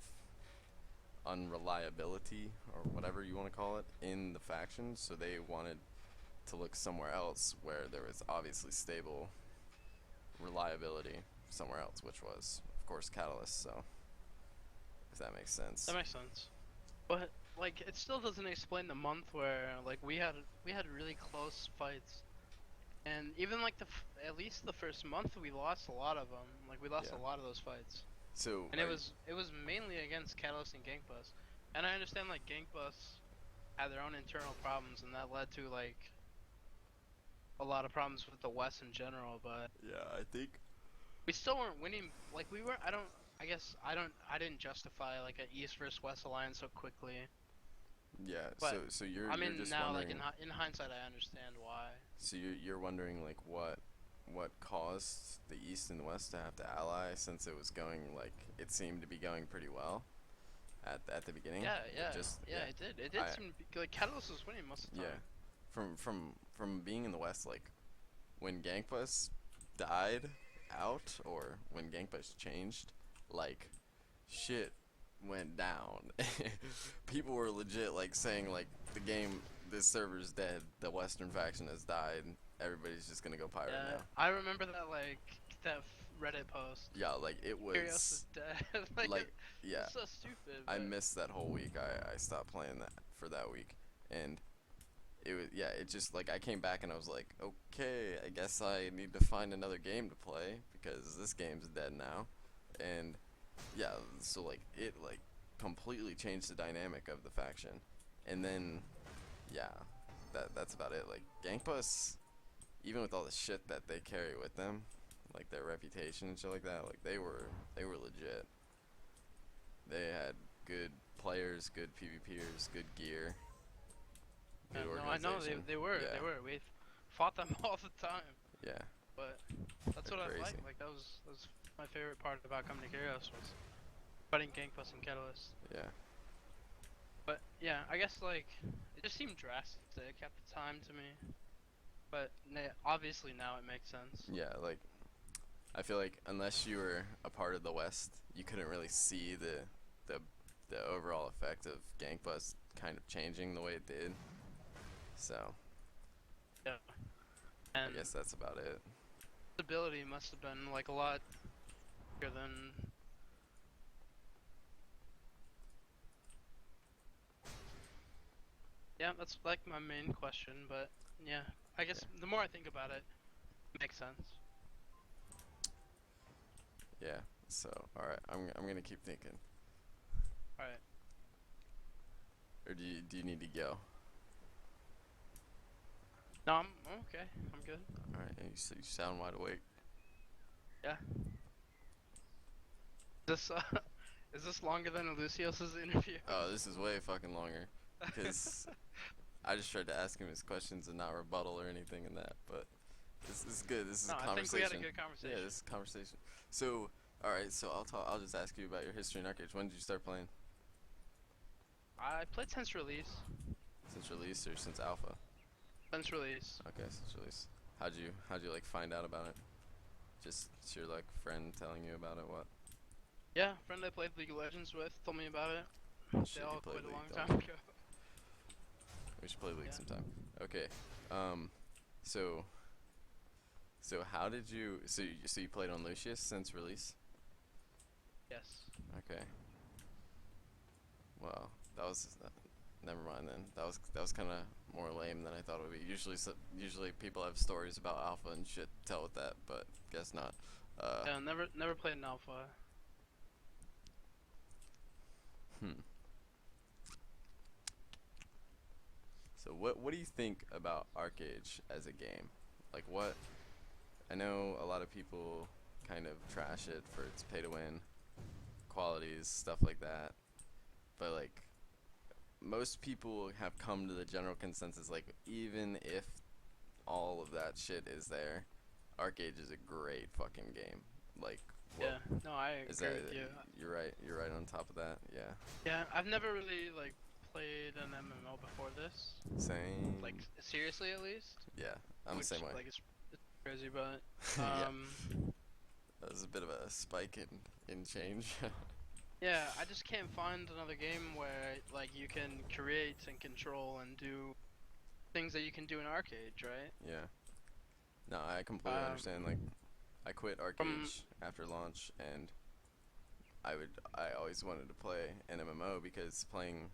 unreliability or whatever you want to call it in the faction, so they wanted to look somewhere else where there was obviously stable reliability somewhere else, which was of course Catalyst. So, if that makes sense. that makes sense. But like it still doesn't explain the month where like we had really close fights, and even like at least the first month we lost a lot of them. Like we lost Yeah. a lot of those fights. So, And it was mainly against Catalyst and Gankbus. And I understand like Gankbus had their own internal problems and that led to like a lot of problems with the West in general, but yeah, I think. we still weren't winning. Like we were I didn't justify like an East versus West alliance so quickly. Yeah. But, So you're I mean you're just now wondering. like in hindsight I understand why. So you're wondering like what caused the East and West to have to ally, since it was going, like, it seemed to be going pretty well at the beginning. Yeah, yeah. It It did. It did seem to be like Catalyst was winning most of the time. Yeah. From being in the West, like when Gankbus died out or when Gankbus changed, like shit went down. People were legit like saying like this server's dead, the Western faction has died, everybody's just gonna go pirate Yeah, now. I remember that Reddit post. Yeah, like it Curios was is dead. like yeah. it's so stupid. I but- missed that whole week. I stopped playing that for that week, and it was, yeah, it just like I came back and I was like, okay, I guess I need to find another game to play because this game's dead now. And yeah, so like it like completely changed the dynamic of the faction. And then yeah, that's about it. Like Gankbus, even with all the shit that they carry with them, like their reputation and shit like that, like they were legit. They had good players, good PvPers, good gear. Yeah, Good no, I know organization. they were. Yeah. They were. We fought them all the time. Yeah. But that's They're what I crazy. like. Like that was my favorite part about coming to Curios was fighting Gankbus and Catalyst. Yeah. But yeah, I guess like it just seemed drastic at the time to me. But obviously now it makes sense. Yeah, like I feel like unless you were a part of the West, you couldn't really see the overall effect of Gankbus kind of changing the way it did. So Yeah. And I guess that's about it. stability must have been like a lot bigger than. Yeah, that's like my main question, but yeah, I guess the more I think about it, it makes sense. Yeah. So alright, I'm gonna keep thinking. Alright. Or do you need to go? No, I'm okay. I'm good. Alright, and you sound wide awake. Yeah. This is this longer than Lucios's interview? Oh, this is way fucking longer. Because I just tried to ask him his questions and not rebuttal or anything in that, but this is good. This is No, a I think conversation. we had a good conversation. Yeah, this is a conversation. So, alright, so I'll just ask you about your history in arcades. When did you start playing? I played since release. Since release or since alpha? Since release. Okay, since release. How'd you like find out about it? Just your like friend telling you about it? What? Yeah, friend I played League of Legends with told me about it. Shit, They you all play quit a League, long don't time you? ago. We should play League Yeah. sometime. Okay. So how did you? So you played on Lucius since release? Yes. Okay. Well, that was. Never mind then. That was kind of more lame than I thought it would be. Usually people have stories about alpha and shit to tell with that, but guess not. Yeah, never played an alpha. So what do you think about Arcade as a game? Like what? I know a lot of people kind of trash it for its pay to win qualities, stuff like that. But like most people have come to the general consensus like even if all of that shit is there, Arcade is a great fucking game. Like what, Yeah. No, I is agree that with you. you're right on top of that. Yeah. Yeah, I've never really like played an MMO before this. Same. Like seriously, at least. Yeah, I'm the same way. Like it's crazy, but Yeah. That was a bit of a spike in change. yeah, I just can't find another game where like you can create and control and do things that you can do in arcade, right? Yeah. No, I completely understand. Like, I quit Arcade after launch, and I always wanted to play an MMO because playing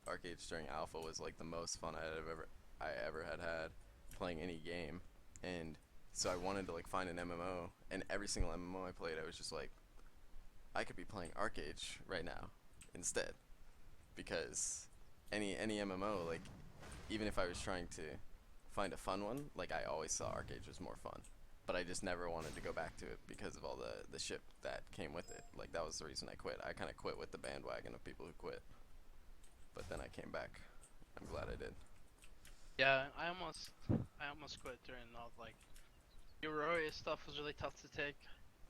Arcades during Alpha was like the most fun I ever had playing any game, and so I wanted to like find an MMO, and every single MMO I played, I was just like, I could be playing Arcade right now instead, because any MMO, like, even if I was trying to find a fun one, like I always saw Arcade was more fun, but I just never wanted to go back to it because of all the shit that came with it. Like that was the reason I quit. I kind of quit with the bandwagon of people who quit, but then I came back. I'm glad I did. Yeah, I almost quit during all like Euro stuff was really tough to take,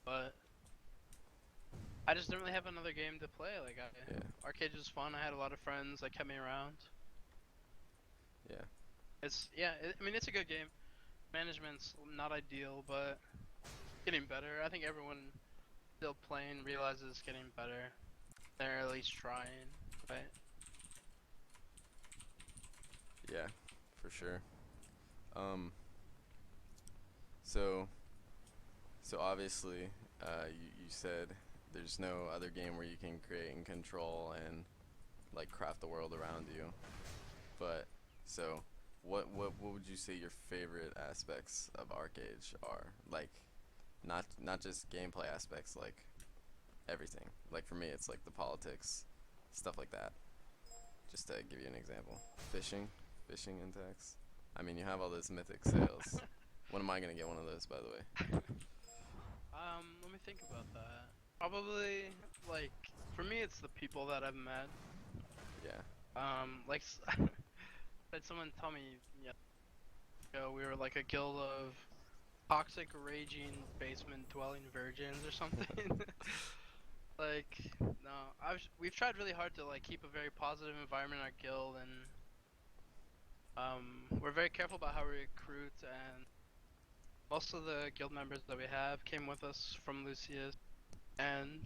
but I just didn't really have another game to play. Like Arcade was fun. I had a lot of friends that kept me around. Yeah. I mean it's a good game. Management's not ideal, but getting better. I think everyone still playing realizes it's getting better. They're at least trying, right? Yeah, for sure. So obviously, you said there's no other game where you can create and control and like craft the world around you. But so, what would you say your favorite aspects of Arcade are? Like, not just gameplay aspects, like everything. Like for me, it's like the politics, stuff like that. Just to give you an example, fishing index. I mean, you have all those mythic sales. When am I gonna get one of those, by the way? Let me think about that. Probably, like, for me, it's the people that I've met. Yeah. Like, had someone tell me, yeah, we were like a guild of toxic, raging, basement-dwelling virgins or something. Like, no, we've tried really hard to like keep a very positive environment in our guild, and we're very careful about how we recruit, and most of the guild members that we have came with us from Lucius, and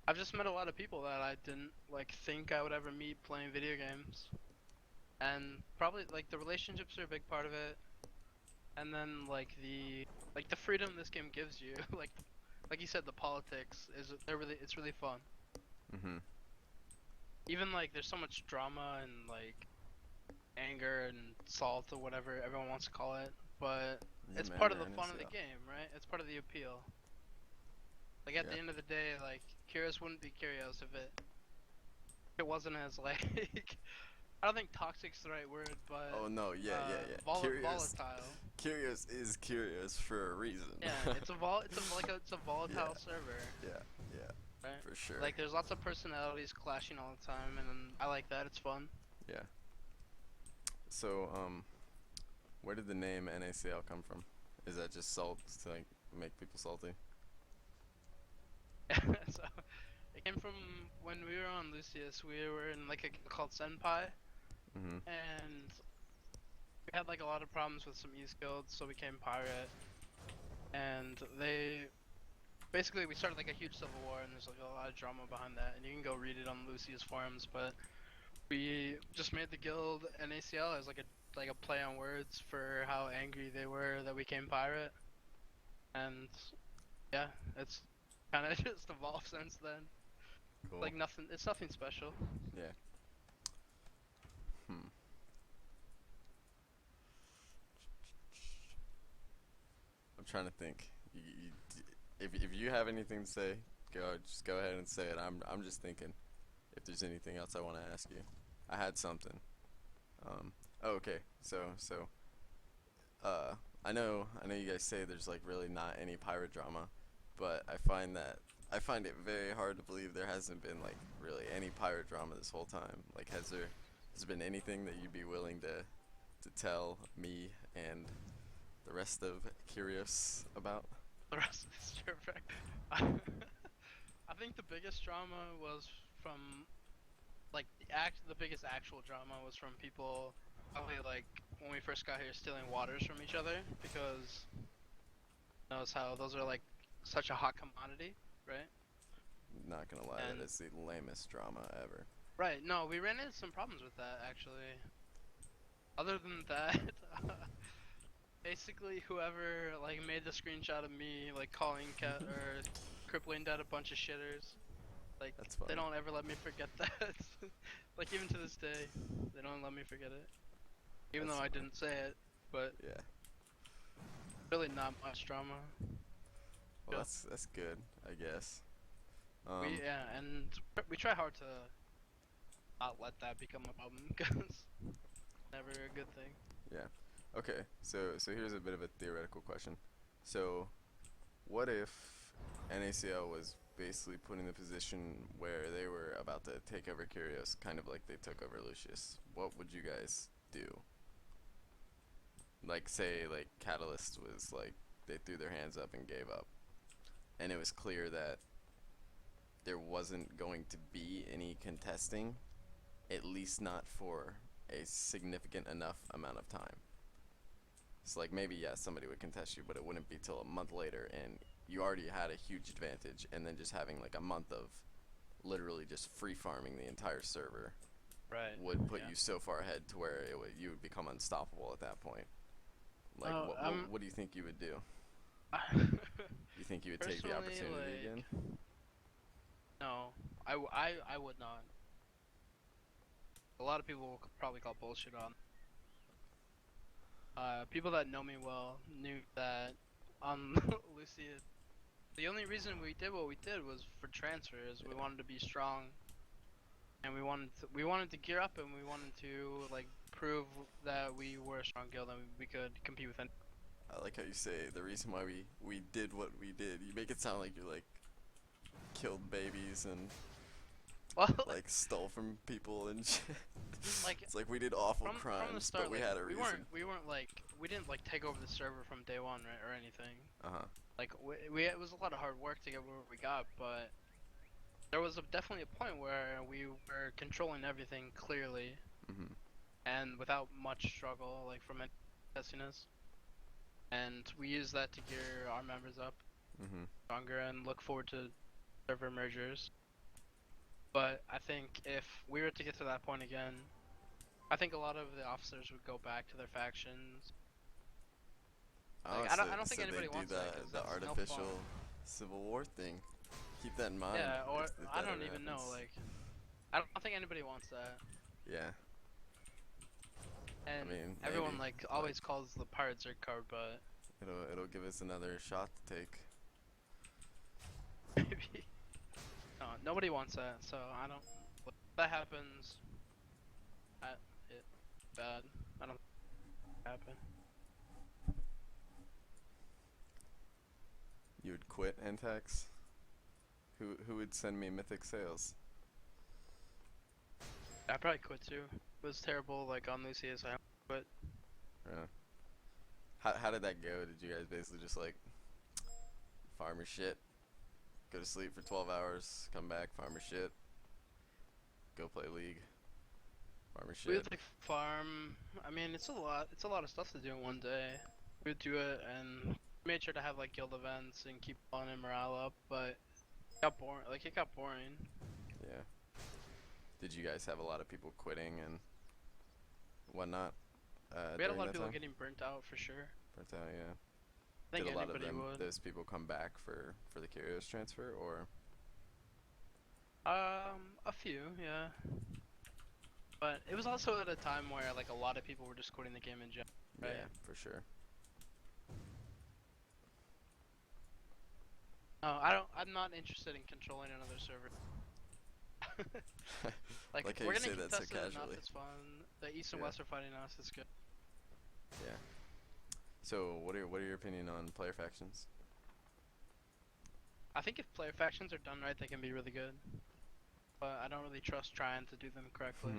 I've just met a lot of people that I didn't like think I would ever meet playing video games, and probably like the relationships are a big part of it, and then like the freedom this game gives you, like you said, the politics it's really fun. Mhm. Even like there's so much drama and like anger and salt or whatever everyone wants to call it, but Yeah, it's man, part of the man, fun it's- of the yeah. game, right? It's part of the appeal. Like at Yeah. the end of the day, like Curious wouldn't be Curious if it wasn't as like I don't think toxic's the right word, but Oh no, yeah. Curious. volatile. Curious is curious for a reason. Yeah, it's a volatile server, yeah, right? for sure. Like there's lots of personalities clashing all the time, and I like that. It's fun. Yeah. So, where did the name NACL come from? Is that just salt to like make people salty? So it came from when we were on Lucius. We were in like a guild called Senpai, Mhm. and we had like a lot of problems with some East guilds, so we became Pirate. And basically we started like a huge civil war, and there's like a lot of drama behind that, and you can go read it on Lucius forums. But we just made the guild NACL as like a play on words for how angry they were that we came Pirate, and yeah, it's kind of just evolved since then. Cool. Like nothing, it's nothing special. Yeah. Hmm. I'm trying to think. If you have anything to say, just go ahead and say it. I'm just thinking if there's anything else I want to ask you. I had something. Oh, okay. I know you guys say there's like really not any pirate drama, but I find it very hard to believe there hasn't been like really any pirate drama this whole time. Like, has there been anything that you'd be willing to tell me and the rest of Curious about? The rest of this server. I think the biggest drama was from like the biggest actual drama was from people probably like when we first got here stealing waters from each other, because knows how those are like such a hot commodity, right? Not gonna lie, And- that is the lamest drama ever. Right. No, we ran into some problems with that actually. Other than that, basically whoever like made the screenshot of me like calling cat or crippling dead a bunch of shitters, like That's they funny. don't ever let me forget that. Like even to this day, they don't let me forget it. Even That's though I funny. didn't say it, but Yeah. really not much drama. Well, Yeah. that's good, I guess. And we try hard to not let that become a problem, because never a good thing. Yeah. Okay. So here's a bit of a theoretical question. So, what if NACL was basically put in the position where they were about to take over Curious, kind of like they took over Lucius? What would you guys do? Like, say, like Catalyst was like they threw their hands up and gave up, and it was clear that there wasn't going to be any contesting, at least not for a significant enough amount of time. It's like maybe, yeah, somebody would contest you, but it wouldn't be till a month later, and you already had a huge advantage, and then just having like a month of literally just free farming the entire server Right. would put you so far ahead to where you would become unstoppable at that point. Like, Oh, what do you think you would do? Yeah. You think you would take the Personally, opportunity like, again? No, I would not. A lot of people will probably call bullshit on. People that know me well knew that on Lucius, the only reason we did what we did was for transfers. We wanted to be strong, and we wanted to gear up, and we wanted to like prove that we were a strong guild and we could compete with any. I like how you say the reason why we did what we did. You make it sound like you're like killed babies and Well, like stole from people and shit. like It's like we did awful from crimes, the start, but we like, had a reason. we didn't like take over the server from day one, right, or anything. Like it was a lot of hard work to get where we got, but there was definitely a point where we were controlling everything clearly Mhm. and without much struggle, like from any testiness. And we used that to gear our members up Mhm. stronger and look forward to server mergers. But I think if we were to get to that point again, I think a lot of the officers would go back to their factions. Like, I don't think so anybody they do wants that, 'cause the that's no artificial fun. civil war thing. Keep that in mind. Yeah, or if I that don't ever even know. happens. Like, I don't think anybody wants that. Yeah. And mean, everyone maybe, like always calls the Pirates Zerg card, but It'll give us another shot to take. maybe no, nobody wants that. So I don't. If that happens, bad. I don't think it happen. You would quit Antax? Who would send me Mythic Sales? I probably quit too. It was terrible, like on Lucius. I quit. Yeah. How did that go? Did you guys basically just like farm your shit, go to sleep for 12 hours, come back, farm your shit, go play League, farm your We shit? would like farm. I mean, it's a lot. It's a lot of stuff to do in one day. We would do it and made sure to have like guild events and keep fun and morale up, but it got boring. Like it got boring. Yeah. Did you guys have a lot of people quitting and whatnot? We had a during lot of that people time? getting burnt out for sure. Burnt out, yeah. I think Did a lot of anybody them, would. those people come back for the Curios transfer, or? A few, yeah. But it was also at a time where like a lot of people were just quitting the game in general. Right. Yeah, for sure. No, I'm not interested in controlling another server. Like Like how we're you gonna say that so contest it enough. casually. It's fun. The East and Yeah. West are fighting us. It's good. Yeah. So what are your opinion on player factions? I think if player factions are done right, they can be really good. But I don't really trust trying to do them correctly.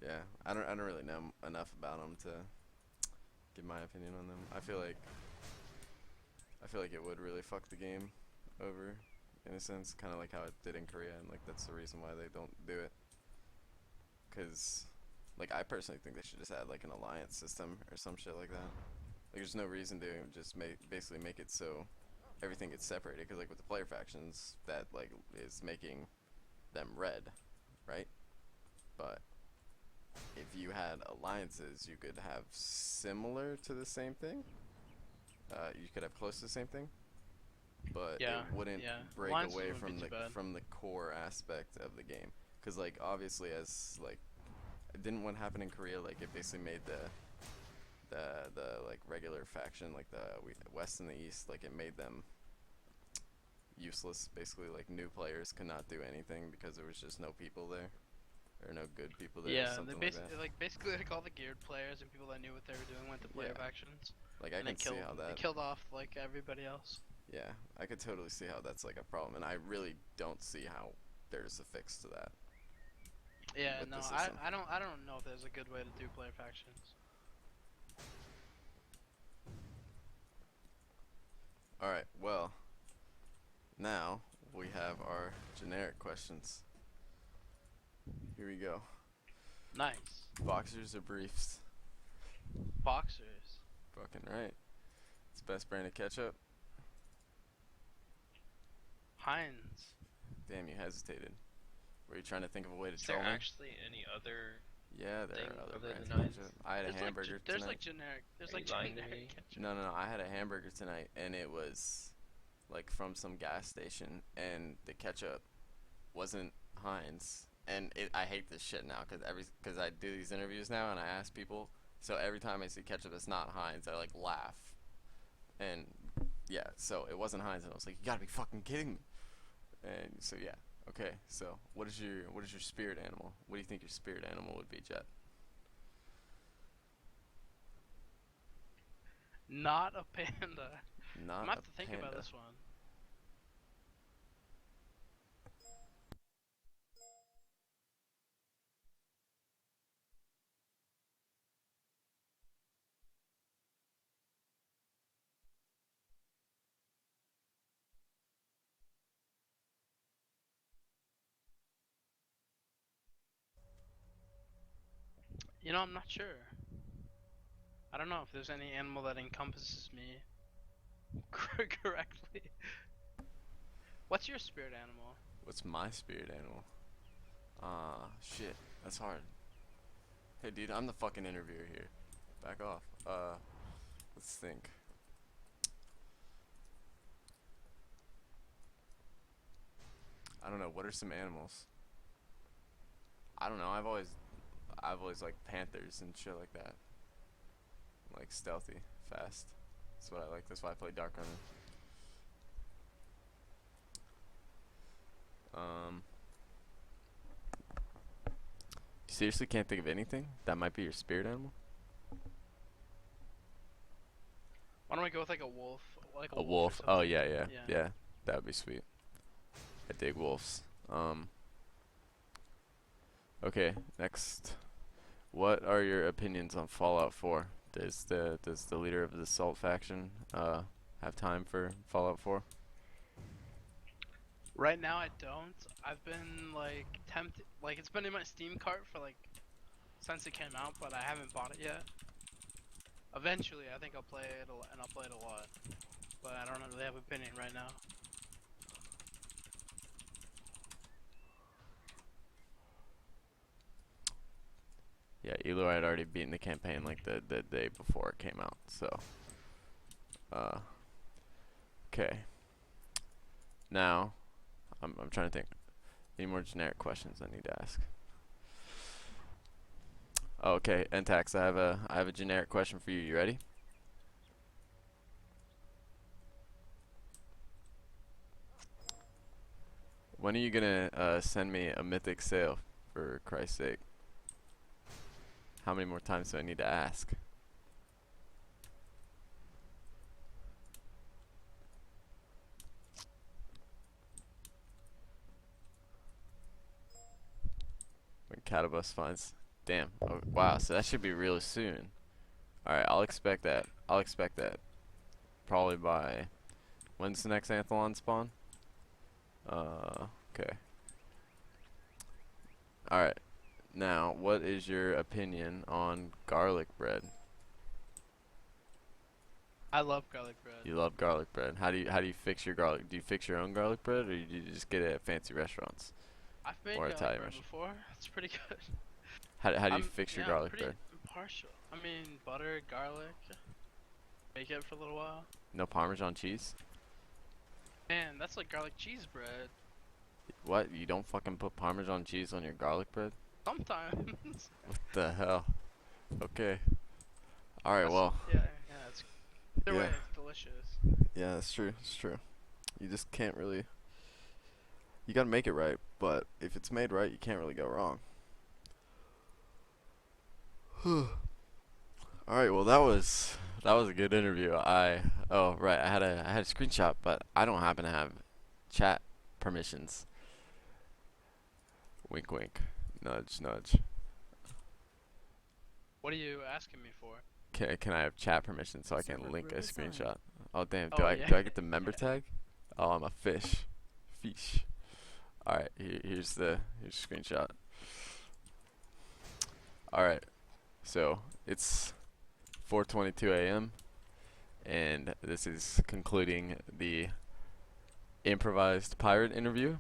Yeah, I don't really know enough about them to give my opinion on them. I feel like it would really fuck the game over, in a sense, kind of like how it did in Korea, and like that's the reason why they don't do it. Cause, like, I personally think they should just add like an alliance system or some shit like that. Like, there's no reason to just basically make it so everything gets separated. Cause like with the player factions, that like is making them red, right? But if you had alliances, you could have similar to the same thing. You could have close to the same thing, but Yeah, it wouldn't yeah. break Alliances away wouldn't be too bad. from the core aspect of the game. Cause like obviously, as like, didn't what happened in Korea, like it basically made the like regular faction, like the West and the East, like it made them useless. Basically, like new players could not do anything because there was just no people there. Or no good people there, or Yeah, something they like basically like all the geared players and people that knew what they were doing went to player Yeah. factions. that. Like I And they can see killed how they that. killed off like everybody else. Yeah, I could totally see how that's like a problem, and I really don't see how there's a fix to that. Yeah, With no, the I system. I don't know if there's a good way to do player factions. All right, well, now we have our generic questions. Here we go. Nice. Boxers or briefs? Boxers. Fucking right. It's the best brand of ketchup. Heinz. Damn, you hesitated. Were you trying to think of a way to Is there troll me? actually any other? Yeah, there thing are other other brands than of Heinz? ketchup. I had a hamburger There's tonight. like generic. There's Are like you lying to generic me? ketchup. No, I had a hamburger tonight, and it was like from some gas station, and the ketchup wasn't Heinz. And I hate this shit now because I do these interviews now, and I ask people. So every time I see ketchup that's not Heinz, I like laugh. And yeah, so it wasn't Heinz, and I was like, you gotta be fucking kidding me. And so yeah, okay. So what is your spirit animal? What do you think your spirit animal would be, Jet? Not a panda. Not I'm gonna have a to think panda. about this one. You know, I'm not sure. I don't know if there's any animal that encompasses me correctly. What's your spirit animal? What's my spirit animal? Shit, that's hard. Hey, dude, I'm the fucking interviewer here. Back off. Let's think. I don't know. What are some animals? I don't know. I've always liked panthers and shit like that. Like stealthy, fast. That's what I like. That's why I play Dark Runner. You seriously can't think of anything that might be your spirit animal? Why don't we go with like a wolf? Like A or wolf. Oh something. yeah, yeah, Yeah. yeah. That would be sweet. I dig wolves. Okay, next. What are your opinions on Fallout 4? Does the leader of the Salt faction have time for Fallout 4? Right now I don't. I've been like tempted, like it's been in my Steam cart for like since it came out, but I haven't bought it yet. Eventually, I think I'll play it and I'll play it a lot, but I don't really have an opinion right now. Yeah, Elu had already beaten the campaign like the day before it came out, so okay. Now, I'm trying to think. Any more generic questions I need to ask? Oh, okay, Entax, I have a generic question for you. You ready? When are you gonna send me a mythic sale, for Christ's sake? How many more times do I need to ask? When Catabus finds, damn. Oh, wow, so that should be really soon. All right, I'll expect that. I'll expect that. Probably by, when's the next Anthelon spawn? Okay. All right. Now, what is your opinion on garlic bread? I love garlic bread. You love garlic bread. How do you fix your garlic? Do you fix your own garlic bread, or do you just get it at fancy restaurants? I've made Or garlic Italian bread restaurant. before. It's pretty good. How do you I'm- fix your yeah, I'm garlic pretty bread? impartial. I mean, butter, garlic. Make it for a little while. No Parmesan cheese? Man, that's like garlic cheese bread. What? You don't fucking put Parmesan cheese on your garlic bread? Sometimes. What the hell? Okay. All right. That's- Well. Yeah, it's either way, Yeah. it's delicious. Yeah, that's true. It's true. You just can't really. You gotta make it right, but if it's made right, you can't really go wrong. All right. Well, that was a good interview. Oh right, I had a screenshot, but I don't happen to have chat permissions. Wink, wink. Nudge, nudge. What are you asking me for? Can I have chat permission so I Server can link a group assigned. screenshot? Oh damn, Oh, do I yeah. get the member tag? Oh, I'm a fish. Fish. All right, here's the screenshot. All right. So, it's 4:22 a.m. and this is concluding the improvised pirate interview,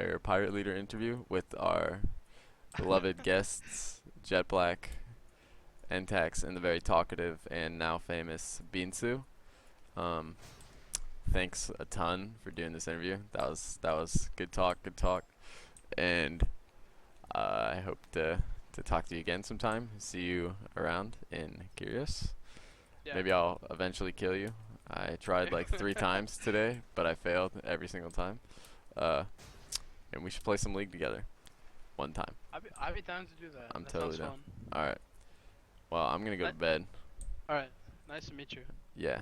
or pirate leader interview with our beloved guests, Jetblack, Entax, and the very talkative and now famous Beansu. Thanks a ton for doing this interview. That was good talk, and I hope to talk to you again sometime. See you around in Curious. Yeah. Maybe I'll eventually kill you. I tried like 3 times today, but I failed every single time. And we should play some League together. One time. I'd be down to do that. I'm That totally sounds down. fun. Alright. Well, I'm gonna go to bed. Alright, nice to meet you. Yeah.